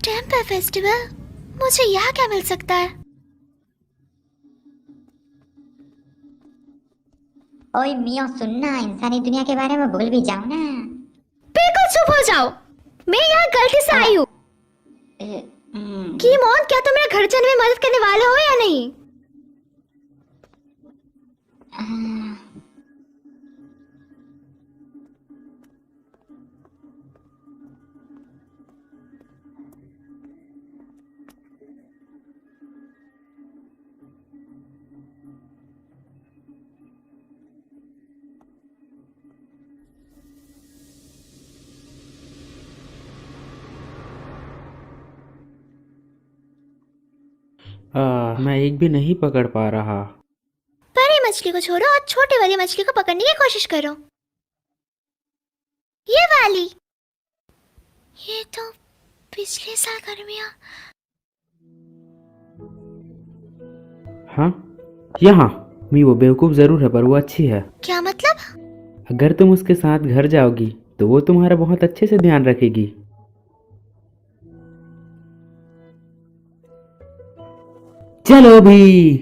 Temple festival? मुझे यहाँ क्या मिल सकता है? ओए मिया सुनना, इंसानी दुनिया के बारे में भूल भी जाओ ना। बिल्कुल चुप हो जाओ। मैं यहाँ गलती से आई हूँ। कीमोन, क्या तुम मेरे घर जाने में मदद करने वाले हो या नहीं? मैं एक भी नहीं पकड़ पा रहा। बड़ी मछली को छोड़ो और छोटी वाली मछली को पकड़ने की कोशिश करो। ये वाली। ये तो पिछले साल गर्मियाँ। हाँ, यहाँ मी वो बेवकूफ़ ज़रूर है पर वो अच्छी है। क्या मतलब? अगर तुम उसके साथ घर जाओगी तो वो तुम्हारा बहुत अच्छे से ध्यान रखेगी। चलो भी।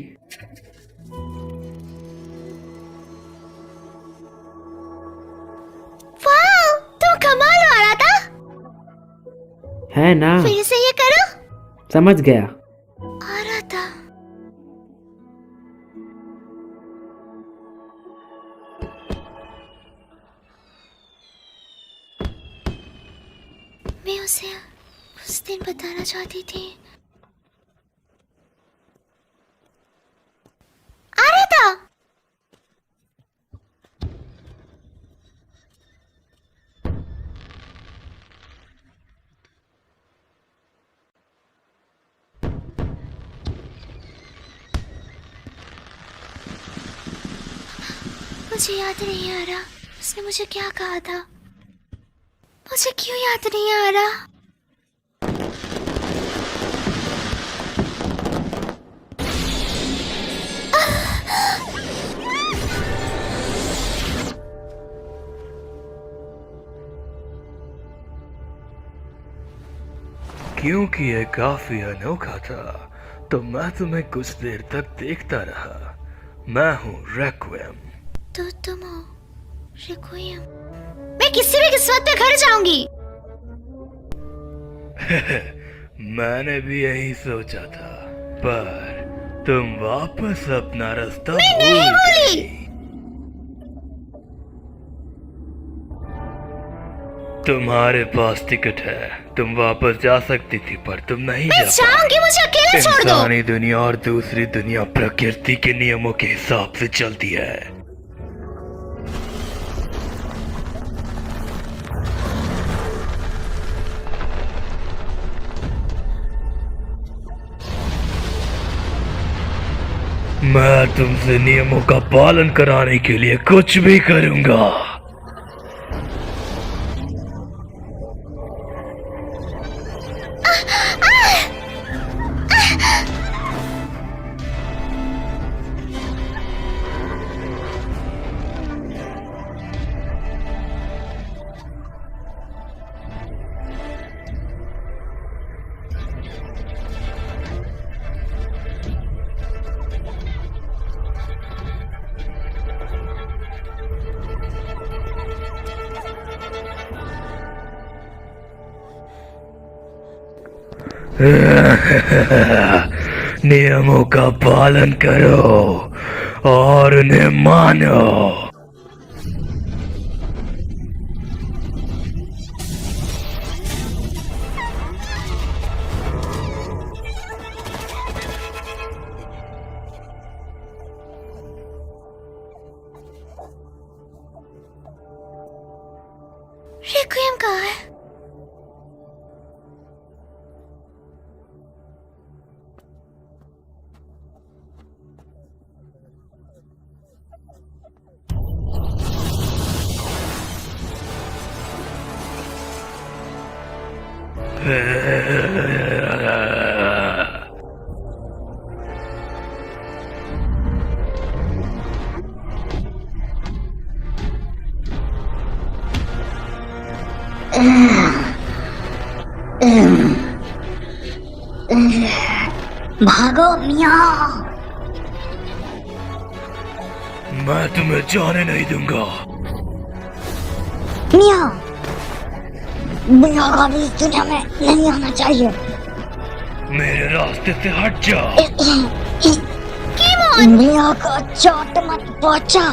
वाह, तुम कमाल हो रहा था। है ना? फिर से ये करो। समझ गया। आ रहा था। मैं उसे उस दिन बताना चाहती थी। आ रहा था। मुझे याद नहीं आ रहा उसने मुझे क्या कहा था। मुझे क्यों याद नहीं आ रहा? क्योंकि ये काफी अनोखा था तो मैं तुम्हें कुछ देर तक देखता रहा। मैं हूँ रेक्विएम। तो तुम हो रेक्विएम। मैं किसी भी किस्मत पे घर जाऊंगी। मैंने भी यही सोचा था पर तुम वापस अपना रास्ता मैं नहीं भूल गई। तुम्हारे पास टिकट है, तुम वापस जा सकती थी पर तुम नहीं मैं जा जाऊंगी, मुझे अकेले छोड़ दो। इंसानी दुनिया और दूसरी दुनिया प्रकृति के नियमों के हिसाब से चलती है। मैं तुमसे नियमों का पालन कराने के लिए कुछ भी करूंगा। नियमों का पालन करो और उन्हें मानो। रेक्विएम कहाँ है? भागो मियाँ। मैं तुम्हें जाने नहीं दूंगा। मियाँ, मियाँ को भी इस दुनिया में नहीं आना चाहिए। मेरे रास्ते से हट जा। मियाँ को चोट मत पहुंचा।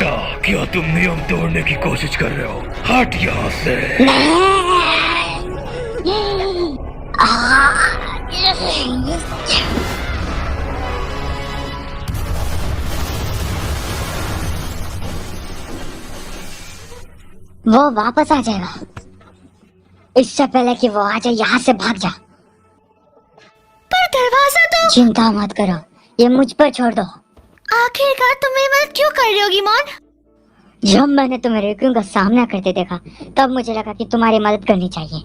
क्या तुम नियम तोड़ने की कोशिश कर रहे हो? हट यहाँ से। वो वापस आ जाएगा। इससे पहले कि वो आ जाए यहाँ से भाग जा। पर दरवाजा तो। चिंता मत करो, ये मुझ पर छोड़ दो। आखिरकार तुम मेरी मदद क्यों कर रही हो गिमोन? जब मैंने तुम्हें रेक्विएम का सामना करते देखा तब मुझे लगा कि तुम्हारी मदद करनी चाहिए।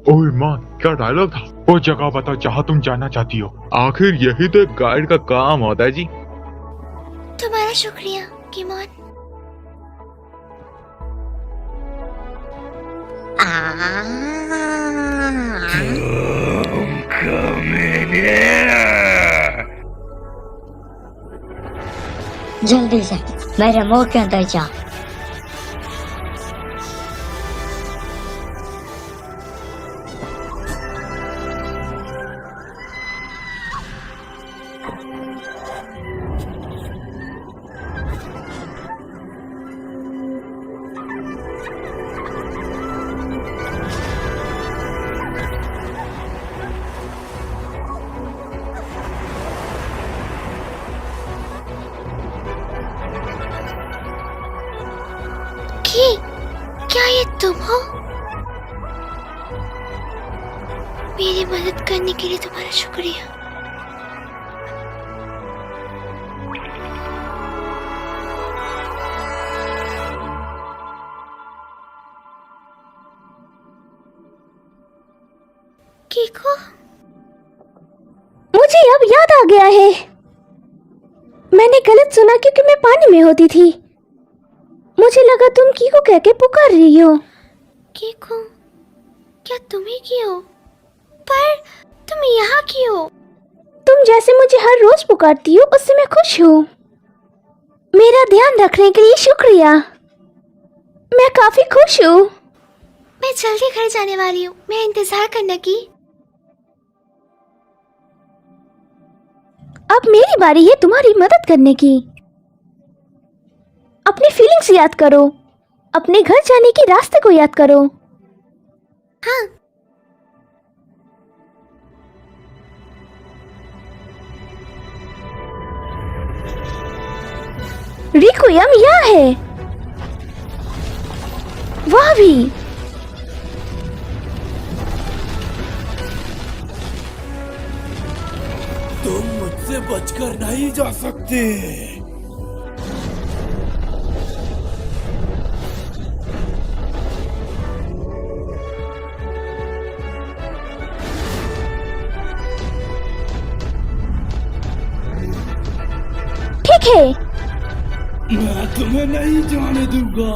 ओह ईमान, क्या डायलॉग था। वो जगह बताओ जहाँ तुम जाना चाहती हो। आखिर यही तो एक गाइड का काम होता है जी। तुम्हारा शुक्रिया गिमोन। तुम कमीने। जल्दी से मेरे मुंह के अंदर जा। क्या ये तुम हो? मेरी मदद करने के लिए तुम्हारा शुक्रिया। है? मैंने गलत सुना क्योंकि मैं पानी में होती थी। मुझे लगा तुम कीको कह के पुकार रही हो। कीको? क्या तुम ही की हो? पर तुम यहाँ की हो? तुम जैसे मुझे हर रोज पुकारती हो उससे मैं खुश हूँ। मेरा ध्यान रखने के लिए शुक्रिया। मैं काफी खुश हूँ। मैं जल्दी घर जाने वाली हूँ, मैं इंतजार करने की। अब मेरी बारी है तुम्हारी मदद करने की। अपनी फीलिंग्स याद करो, अपने घर जाने के रास्ते को याद करो। हाँ। रिक्वियम यहाँ है। वह भी। तुम मुझसे बचकर नहीं जा सकते। ठीक है। मैं तुम्हें नहीं जाने दूंगा।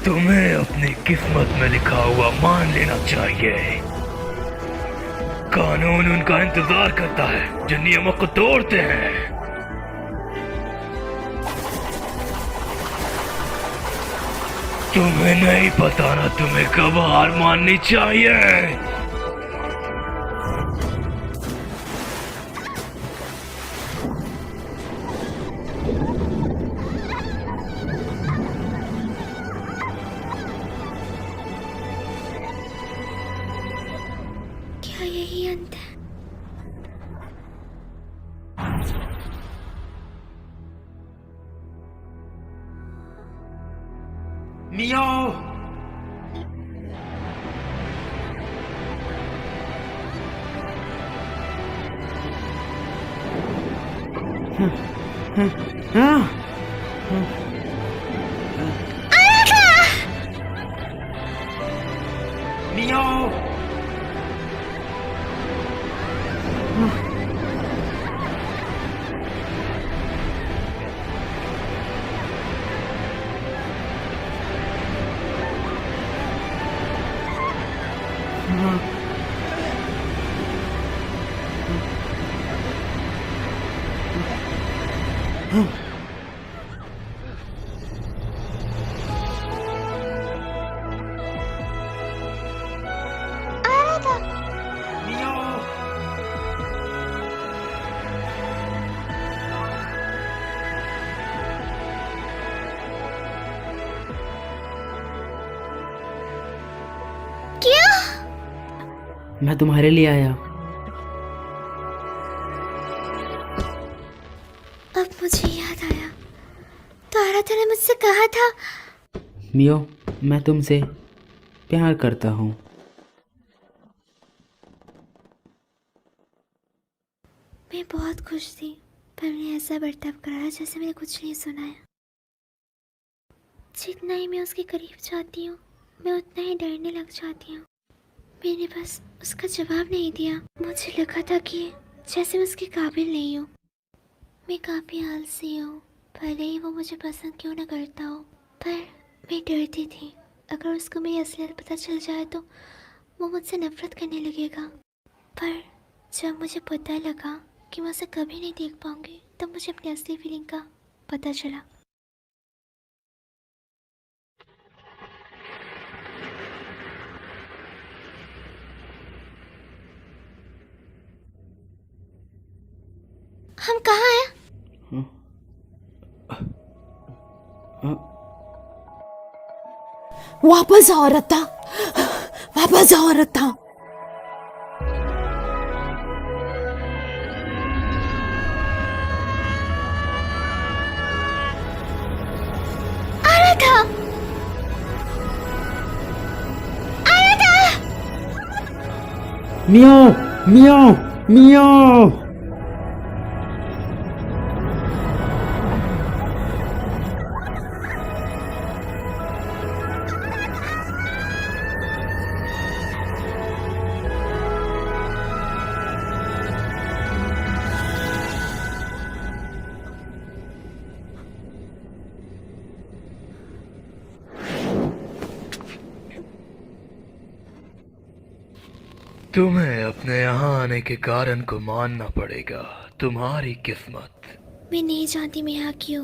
तुम्हें अपनी किस्मत में लिखा हुआ मान लेना चाहिए। कानून उनका इंतजार करता है जो नियमों को तोड़ते हैं। तुम्हें नहीं पता ना तुम्हें कब हार माननी चाहिए। क्या यही अंत है? मियो। मियो। क्या? मैं तुम्हारे लिए आया। अब मुझे याद आया, तो आराधना ने मुझसे कहा था। मियो, मैं तुमसे प्यार करता हूँ। मैं बहुत खुश थी, पर मैंने ऐसा बर्ताव करा जैसे मैंने कुछ नहीं सुना है। जितना ही मैं उसके करीब जाती हूँ, मैं उतना ही डरने लग जाती हूँ। मैंने बस उसका जवाब नहीं दिया। मुझे लगा था कि जैसे मैं उसके काबिल नहीं हूँ। मैं काफ़ी आलसी हूँ, भले ही वो मुझे पसंद क्यों ना करता हो, पर मैं डरती थी अगर उसको मेरी असलियत पता चल जाए तो वो मुझसे नफरत करने लगेगा। पर जब मुझे पता लगा कि मैं उसे कभी नहीं देख पाऊंगी, तब मुझे अपनी असली फीलिंग का पता चला। हम कहाँ हैं? वापस आओ रत्ता, वापस आओ रत्ता। आराधा, आराधा, मियाओ मियाओ मियाओ। तुम्हें अपने यहाँ आने के कारण को मानना पड़ेगा। तुम्हारी किस्मत। मैं नहीं जानती मैं यहाँ क्यों,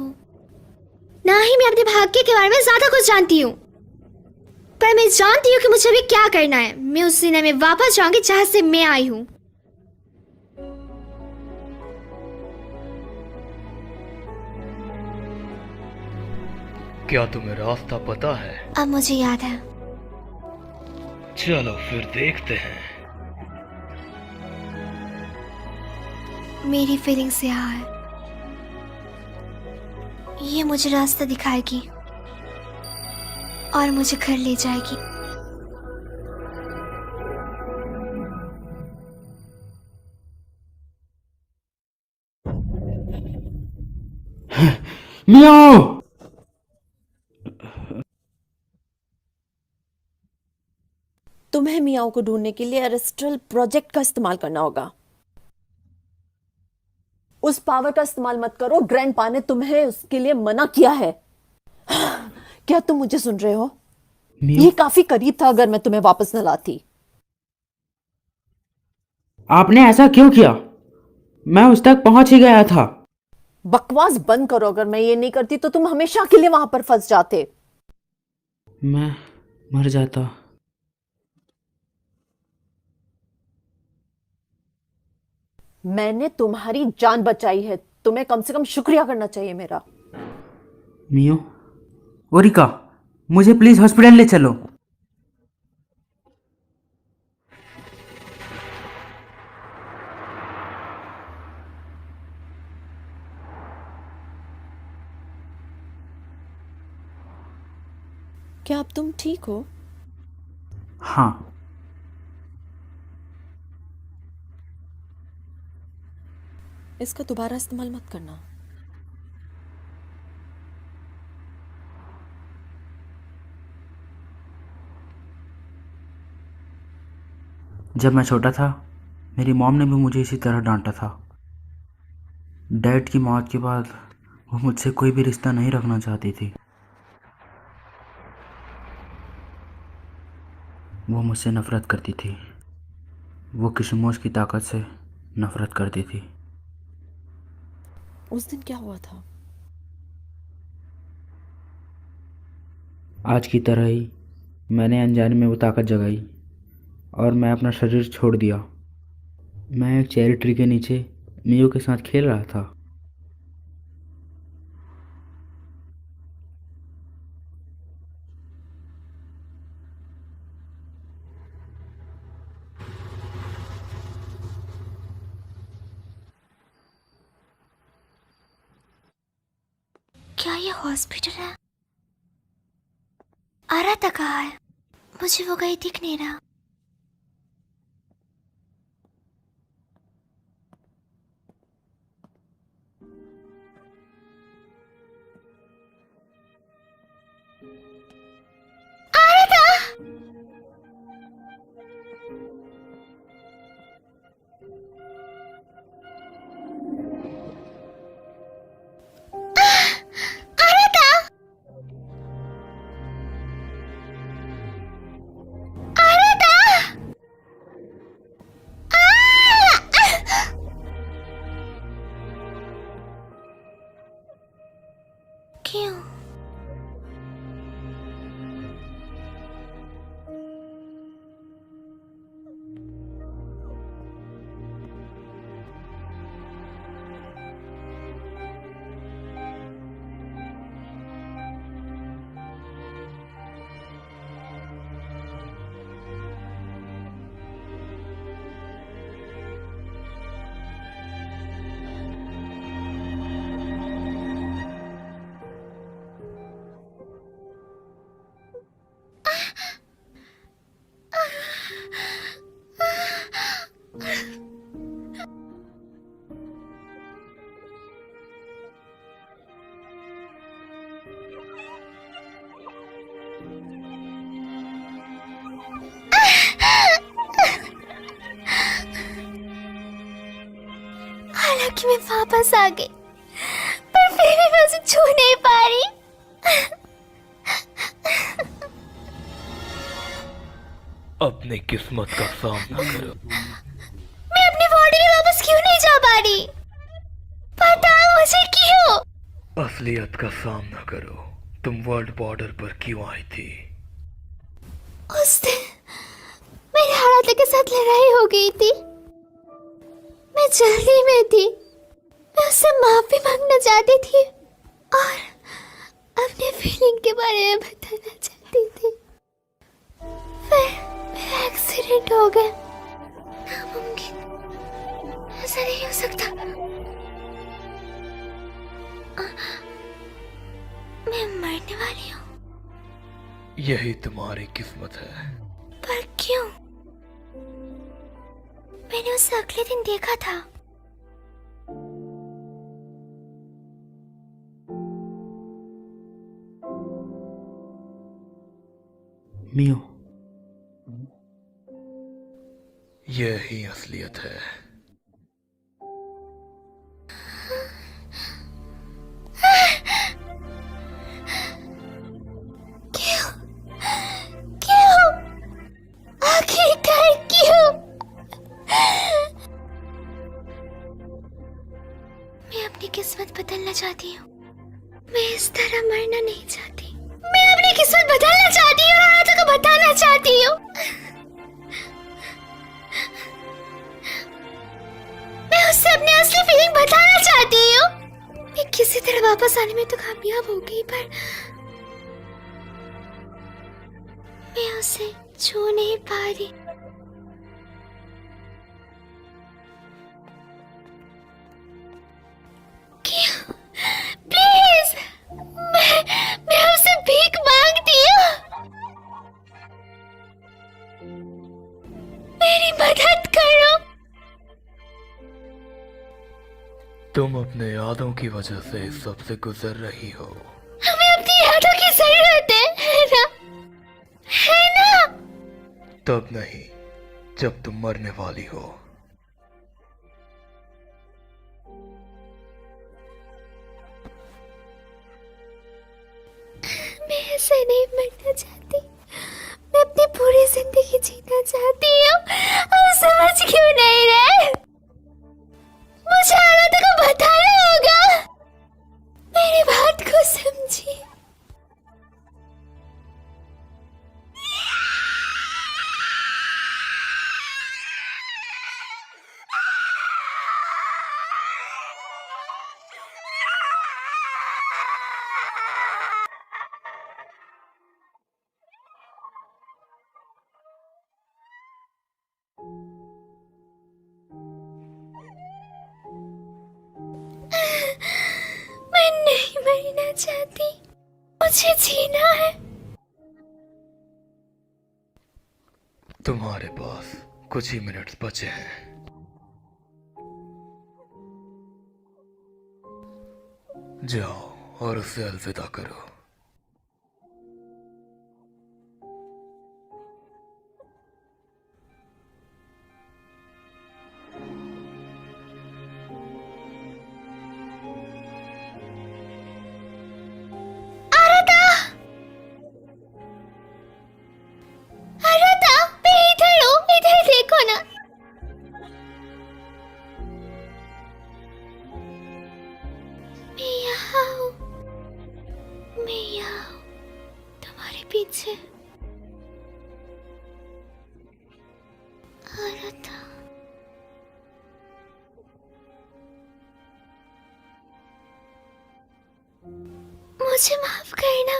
ना ही मैं अपने भाग्य के बारे में ज्यादा कुछ जानती हूँ, पर मैं जानती हूँ कि मुझे अभी क्या करना है। मैं उस दुनिया में वापस जाऊंगी जहाँ से मैं आई हूँ। क्या तुम्हें रास्ता पता है? अब मुझे याद है। चलो फिर देखते हैं। मेरी फीलिंग्स यहाँ है, ये मुझे रास्ता दिखाएगी और मुझे घर ले जाएगी। मियाओ। तुम्हें मियाओ को ढूंढने के लिए एरेस्ट्रल प्रोजेक्ट का इस्तेमाल करना होगा। उस पावर का इस्तेमाल मत करो, ग्रैंडपा ने तुम्हें उसके लिए मना किया है। क्या तुम मुझे सुन रहे हो? ये काफी करीब था अगर मैं तुम्हें वापस न लाती। आपने ऐसा क्यों किया? मैं उस तक पहुंच ही गया था। बकवास बंद करो, अगर मैं ये नहीं करती तो तुम हमेशा के लिए वहां पर फंस जाते। मैं मर जाता। मैंने तुम्हारी जान बचाई है, तुम्हें कम से कम शुक्रिया करना चाहिए मेरा। मियो, ओरिका, मुझे प्लीज हॉस्पिटल ले चलो। क्या अब तुम ठीक हो? हाँ। इसका दोबारा इस्तेमाल मत करना। जब मैं छोटा था मेरी मॉम ने भी मुझे इसी तरह डांटा था। डैड की मौत के बाद वो मुझसे कोई भी रिश्ता नहीं रखना चाहती थी। वो मुझसे नफरत करती थी। वो किशमोश की ताकत से नफरत करती थी। उस दिन क्या हुआ था? आज की तरह ही मैंने अनजाने में वो ताकत जगाई और मैं अपना शरीर छोड़ दिया। मैं एक चेरी ट्री के नीचे मियो के साथ खेल रहा था। क्या ये हॉस्पिटल है? आराधा कहाँ है? मुझे वो कहीं दिख नहीं रहा। आराधा! आराधा! आराधा! क्यों? हालांकि मैं वापस आ गई, पर फिर भी मैं उसे छू नहीं पा रही। अपनी किस्मत का सामना करो। मैं अपनी बॉडी में वापस क्यों नहीं जा पा रही? बताओ मुझे क्यों? असलियत का सामना करो। तुम वर्ल्ड बॉर्डर पर क्यों आई थी? उस दिन मेरे हालात के साथ लड़ाई हो गई थी। मैं जल्दी में थी। मैं उससे माफी मांगना चाहती थी और अपने फीलिंग के बारे में बताना चाहती थी। फिर मेरा एक्सीडेंट हो गया। नामुमकिन, ऐसा नहीं हो सकता। मैं मरने वाली हूँ। यही तुम्हारी किस्मत है। पर क्यों? मैंने उसे अगले दिन देखा था। मियो, यही असलियत है। क्यों? क्यों? आखिरकार क्यों? मैं अपनी किस्मत बदलना चाहती हूँ। मैं इस तरह मरना नहीं चाहती। मैं अपनी किस्मत बदलना चाहती हूँ और हालातों को बताना चाहती हूँ। मैं उससे अपनी असली फीलिंग बताना चाहती हूँ। मैं किसी तरह वापस आने में तो कामयाब हो गई, पर मैं उसे छू नहीं पा रही। क्यों? प्लीज, मैं उससे भीख मांगती हूँ। मेरी मदद करो। तुम अपने यादों की वजह से इस सब से गुजर रही हो। हमें अपनी यादों की जरूरत है ना? है ना? तब नहीं जब तुम मरने वाली हो। मैं ऐसे नहीं मरना चाहती। मैं अपनी पूरी जिंदगी जीना चाहती हूँ। और समझ क्यों नहीं रहे? मुझे हालातों को बताना होगा। मेरी बात को समझिए। मैं नहीं मरना चाहती। मुझे जीना है। तुम्हारे पास कुछ ही मिनट्स बचे हैं। जाओ और उसे अलविदा करो। इधर देखो ना। मैं यहाँ हूँ। मैं यहाँ हूँ, तुम्हारे पीछे। आराधा, मुझे माफ करना।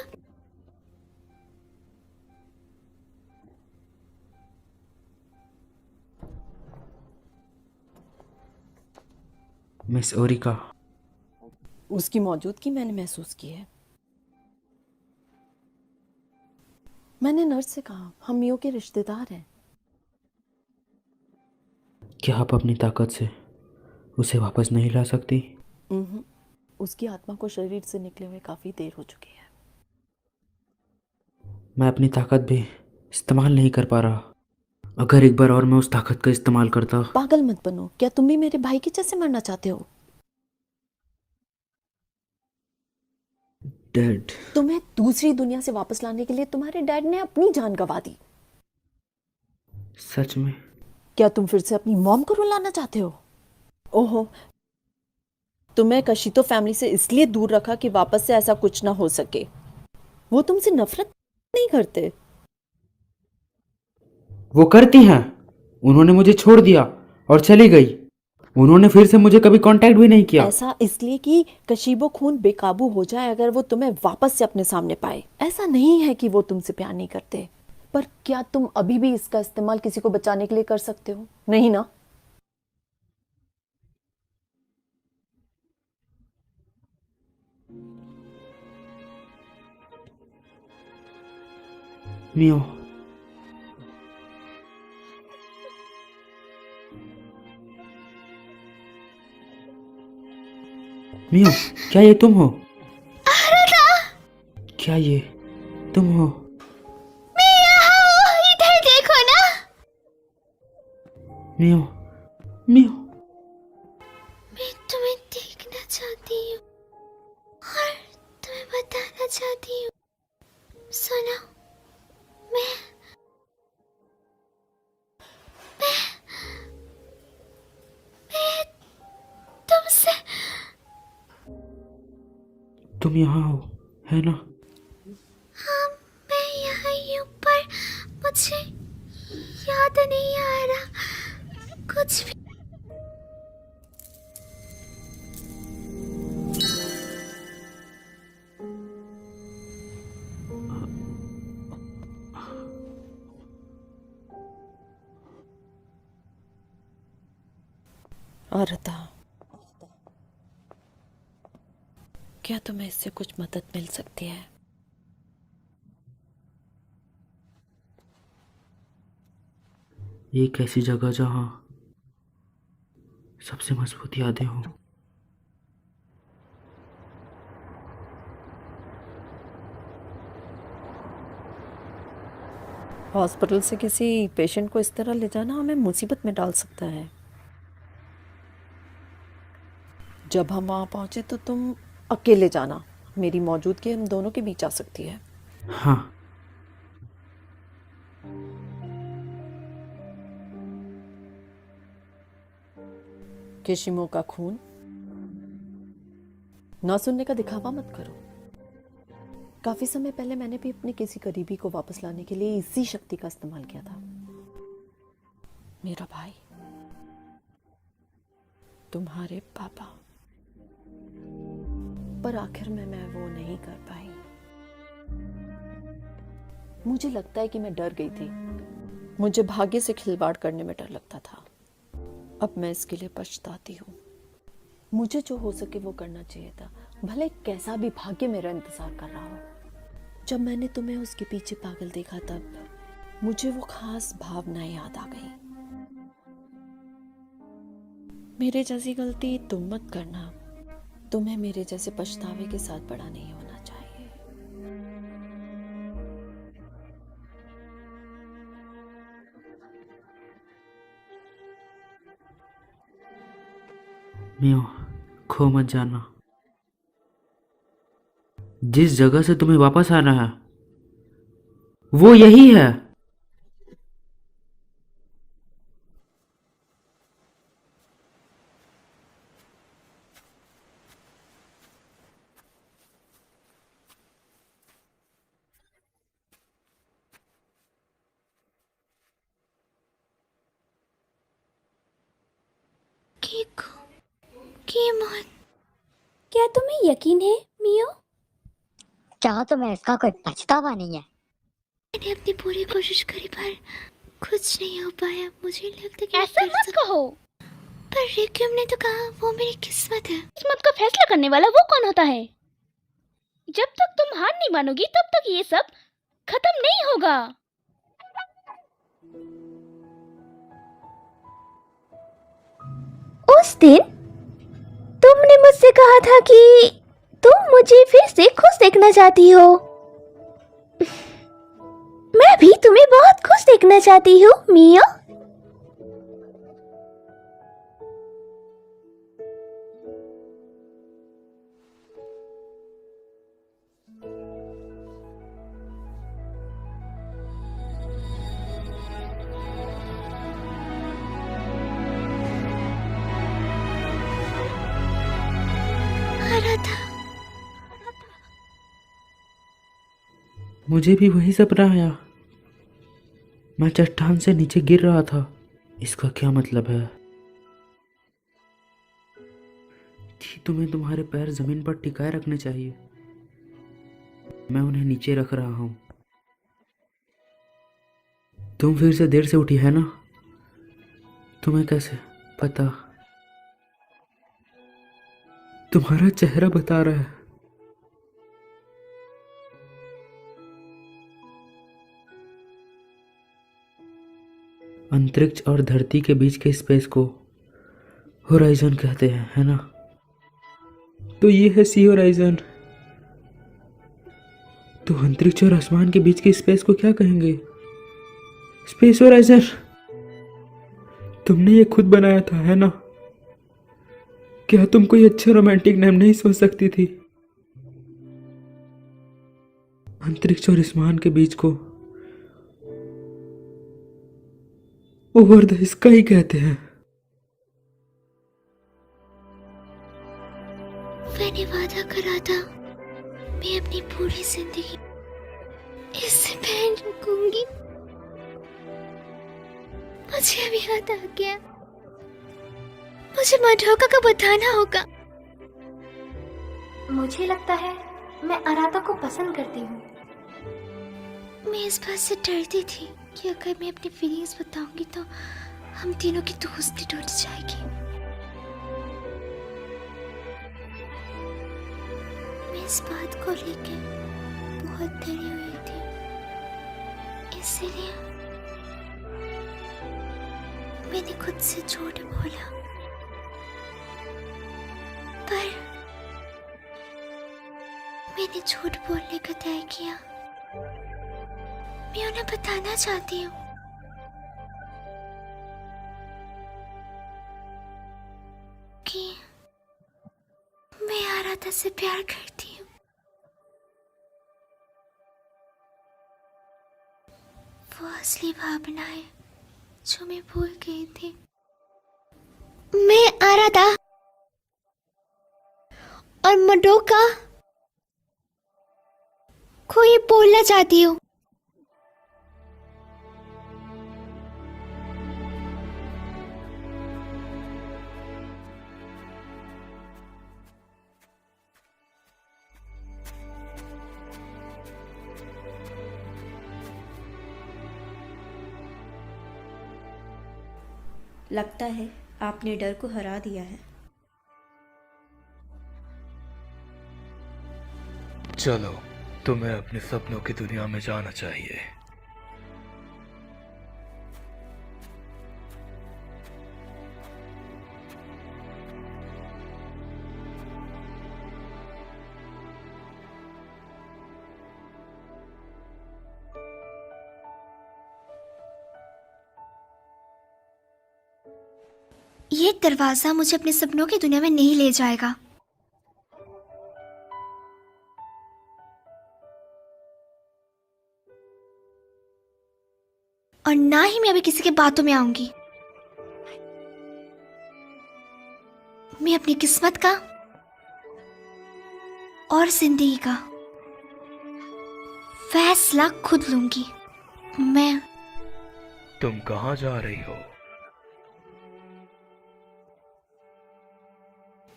मिस ओरिका, उसकी मौजूदगी मैंने महसूस की है। मैंने नर्स से कहा हम मियो के रिश्तेदार हैं। क्या आप अपनी ताकत से उसे वापस नहीं ला सकती? उसकी आत्मा को शरीर से निकले हुए काफी देर हो चुकी है। मैं अपनी ताकत भी इस्तेमाल नहीं कर पा रहा। अगर एक बार और मैं उस ताकत का इस्तेमाल करता। पागल मत बनो, क्या तुम भी मेरे भाई के जैसे मरना चाहते हो? डैड, तुम्हें दूसरी दुनिया से वापस लाने के लिए तुम्हारे डैड ने अपनी जान गंवा दी। सच में? क्या तुम फिर से अपनी मॉम को रुलाना चाहते हो? ओहो, तुम्हें कशितो फैमिली से इसलिए दूर रखा कि वापस से ऐसा कुछ ना हो सके। वो तुमसे नफरत नहीं करते। वो करती हैं। उन्होंने मुझे छोड़ दिया और चली गई। उन्होंने फिर से मुझे कभी कांटेक्ट भी नहीं किया। ऐसा इसलिए कि कशीबो खून बेकाबू हो जाए अगर वो तुम्हें वापस से अपने सामने पाए। ऐसा नहीं है कि वो तुमसे प्यार नहीं करते, पर क्या तुम अभी भी इसका इस्तेमाल किसी को बचाने के लिए कर सकते हो? नहीं ना? मियो, मियो, क्या ये तुम हो? क्या ये तुम हो? इधर देखो ना। मियो, मियो, मैं तुम्हें देखना चाहती हूँ और तुम्हें बताना चाहती हूँ। सुनो, मैं तुमसे तुम यहाँ हो, है ना? हाँ, मैं यहाँ ही हूँ, पर मुझे याद नहीं आ रहा कुछ भी। आरता, क्या तुम्हें इससे कुछ मदद मिल सकती है? एक ऐसी जगह जहाँ सबसे मजबूत यादें हो। हॉस्पिटल से किसी पेशेंट को इस तरह ले जाना हमें मुसीबत में डाल सकता है। जब हम वहां पहुंचे तो तुम अकेले जाना। मेरी मौजूदगी हम दोनों के बीच आ सकती है। हाँ। केशिमो का खून ना सुनने का दिखावा मत करो। काफी समय पहले मैंने भी अपने किसी करीबी को वापस लाने के लिए इसी शक्ति का इस्तेमाल किया था। मेरा भाई, तुम्हारे पापा, पर आखिर में मैं वो नहीं कर पाई। मुझे लगता है कि मैं डर गई थी। मुझे भाग्य से खिलवाड़ करने में डर लगता था। अब मैं इसके लिए पछताती हूँ। मुझे जो हो सके वो करना चाहिए था, भले कैसा भी भाग्य मेरा इंतजार कर रहा हो। जब मैंने तुम्हें उसके पीछे पागल देखा तब मुझे वो खास भावनाएं याद आ गई। मेरे जैसी गलती तुम मत करना। तुम्हें मेरे जैसे पछतावे के साथ बड़ा नहीं होना चाहिए। मियो, खो मत जाना। जिस जगह से तुम्हें वापस आना है वो यही है। कीमोन, क्या तुम्हें यकीन है मियो? क्या तुम्हें इसका कोई पछतावा नहीं है? मैंने अपनी पूरी कोशिश करी पर कुछ नहीं हो पाया। मुझे लगता है कि ऐसा मैं कर मत कहो। पर रिक्यूम ने तो कहा वो मेरी किस्मत है। किस्मत का फैसला करने वाला वो कौन होता है? जब तक तुम हार नहीं मानोगी तब तक ये सब खत्म नहीं होगा। उस दिन तुमने मुझसे कहा था कि तुम मुझे फिर से खुश देखना चाहती हो। मैं भी तुम्हें बहुत खुश देखना चाहती हूँ मिया। मुझे भी वही सपना आया। मैं चट्टान से नीचे गिर रहा था। इसका क्या मतलब है कि तुम्हें तुम्हारे पैर जमीन पर टिकाए रखने चाहिए। मैं उन्हें नीचे रख रहा हूं। तुम फिर से देर से उठी है ना? तुम्हें कैसे पता? तुम्हारा चेहरा बता रहा है। अंतरिक्ष और धरती के बीच के स्पेस को होराइजन कहते हैं, है ना? तो ये है सी होराइजन। तो अंतरिक्ष और आसमान के बीच के स्पेस को क्या कहेंगे? Space horizon. तुमने ये खुद बनाया था, है ना? क्या तुम कोई अच्छा रोमांटिक नाम नहीं सोच सकती थी? अंतरिक्ष और आसमान के बीच को ओवर द स्काई कहते हैं। मैंने वादा करा था मैं अपनी पूरी जिंदगी इससे पहन रखूंगी। मुझे अभी याद आ गया। मुझे मडोका को बताना होगा। मुझे लगता है मैं अराता को पसंद करती हूँ। मैं इस बात से डरती थी कि अगर मैं अपनी फीलिंग्स बताऊंगी तो हम तीनों की दोस्ती टूट जाएगी। मैं इस बात को लेके बहुत डरी हुई थी, इसीलिए मैंने खुद से झूठ बोला। पर मैंने झूठ बोलने का तय किया। मैं उन्हें बताना चाहती हूँ कि मैं आराधा से प्यार करती हूँ। वो असली भावना है जो मैं भूल गई थी। मैं आराधा और मडोका को ये बोलना चाहती हूँ। लगता है आपने डर को हरा दिया है। चलो, तुम्हें अपने सपनों की दुनिया में जाना चाहिए। ये दरवाजा मुझे अपने सपनों की दुनिया में नहीं ले जाएगा। और ना ही मैं अभी किसी के बातों में आऊंगी। मैं अपनी किस्मत का और जिंदगी का फैसला खुद लूंगी। तुम कहाँ जा रही हो?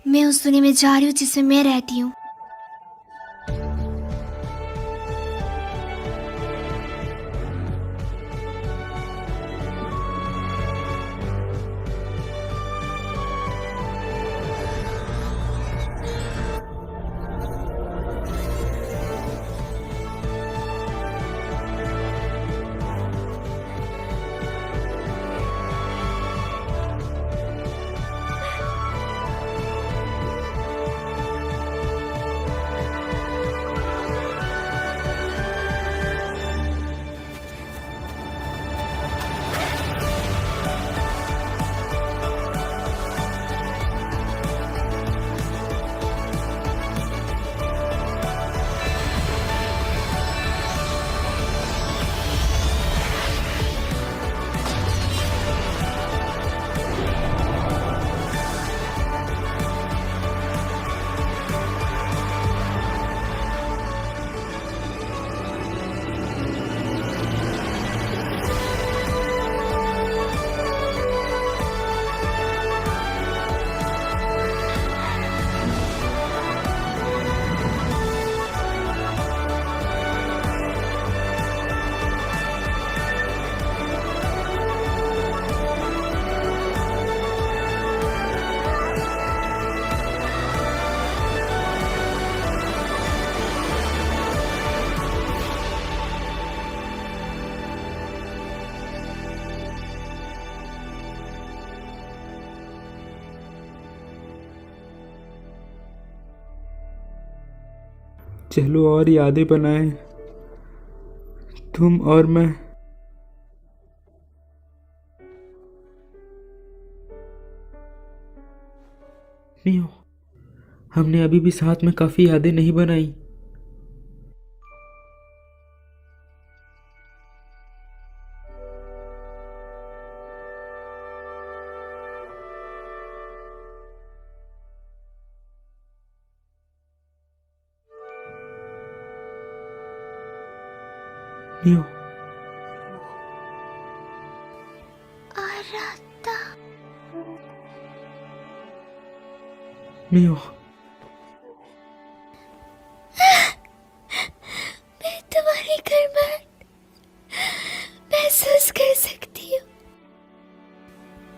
मैं उस दुनिया में जा रही हूँ जिसमें मैं रहती हूँ। चलो और यादें बनाएं, तुम और मैं। मियो, हमने अभी भी साथ में काफी यादें नहीं बनाई। मियो, आराता, मियो, मैं तुम्हारी गर्माहट महसूस कर सकती हूँ।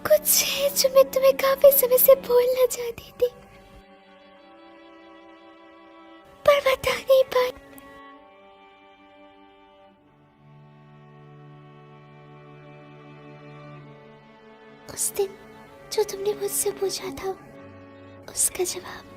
कुछ है जो मैं तुम्हें काफी समय से बोलना चाहती थी, पर बता नहीं पाई। उस दिन जो तुमने मुझसे पूछा था, उसका जवाब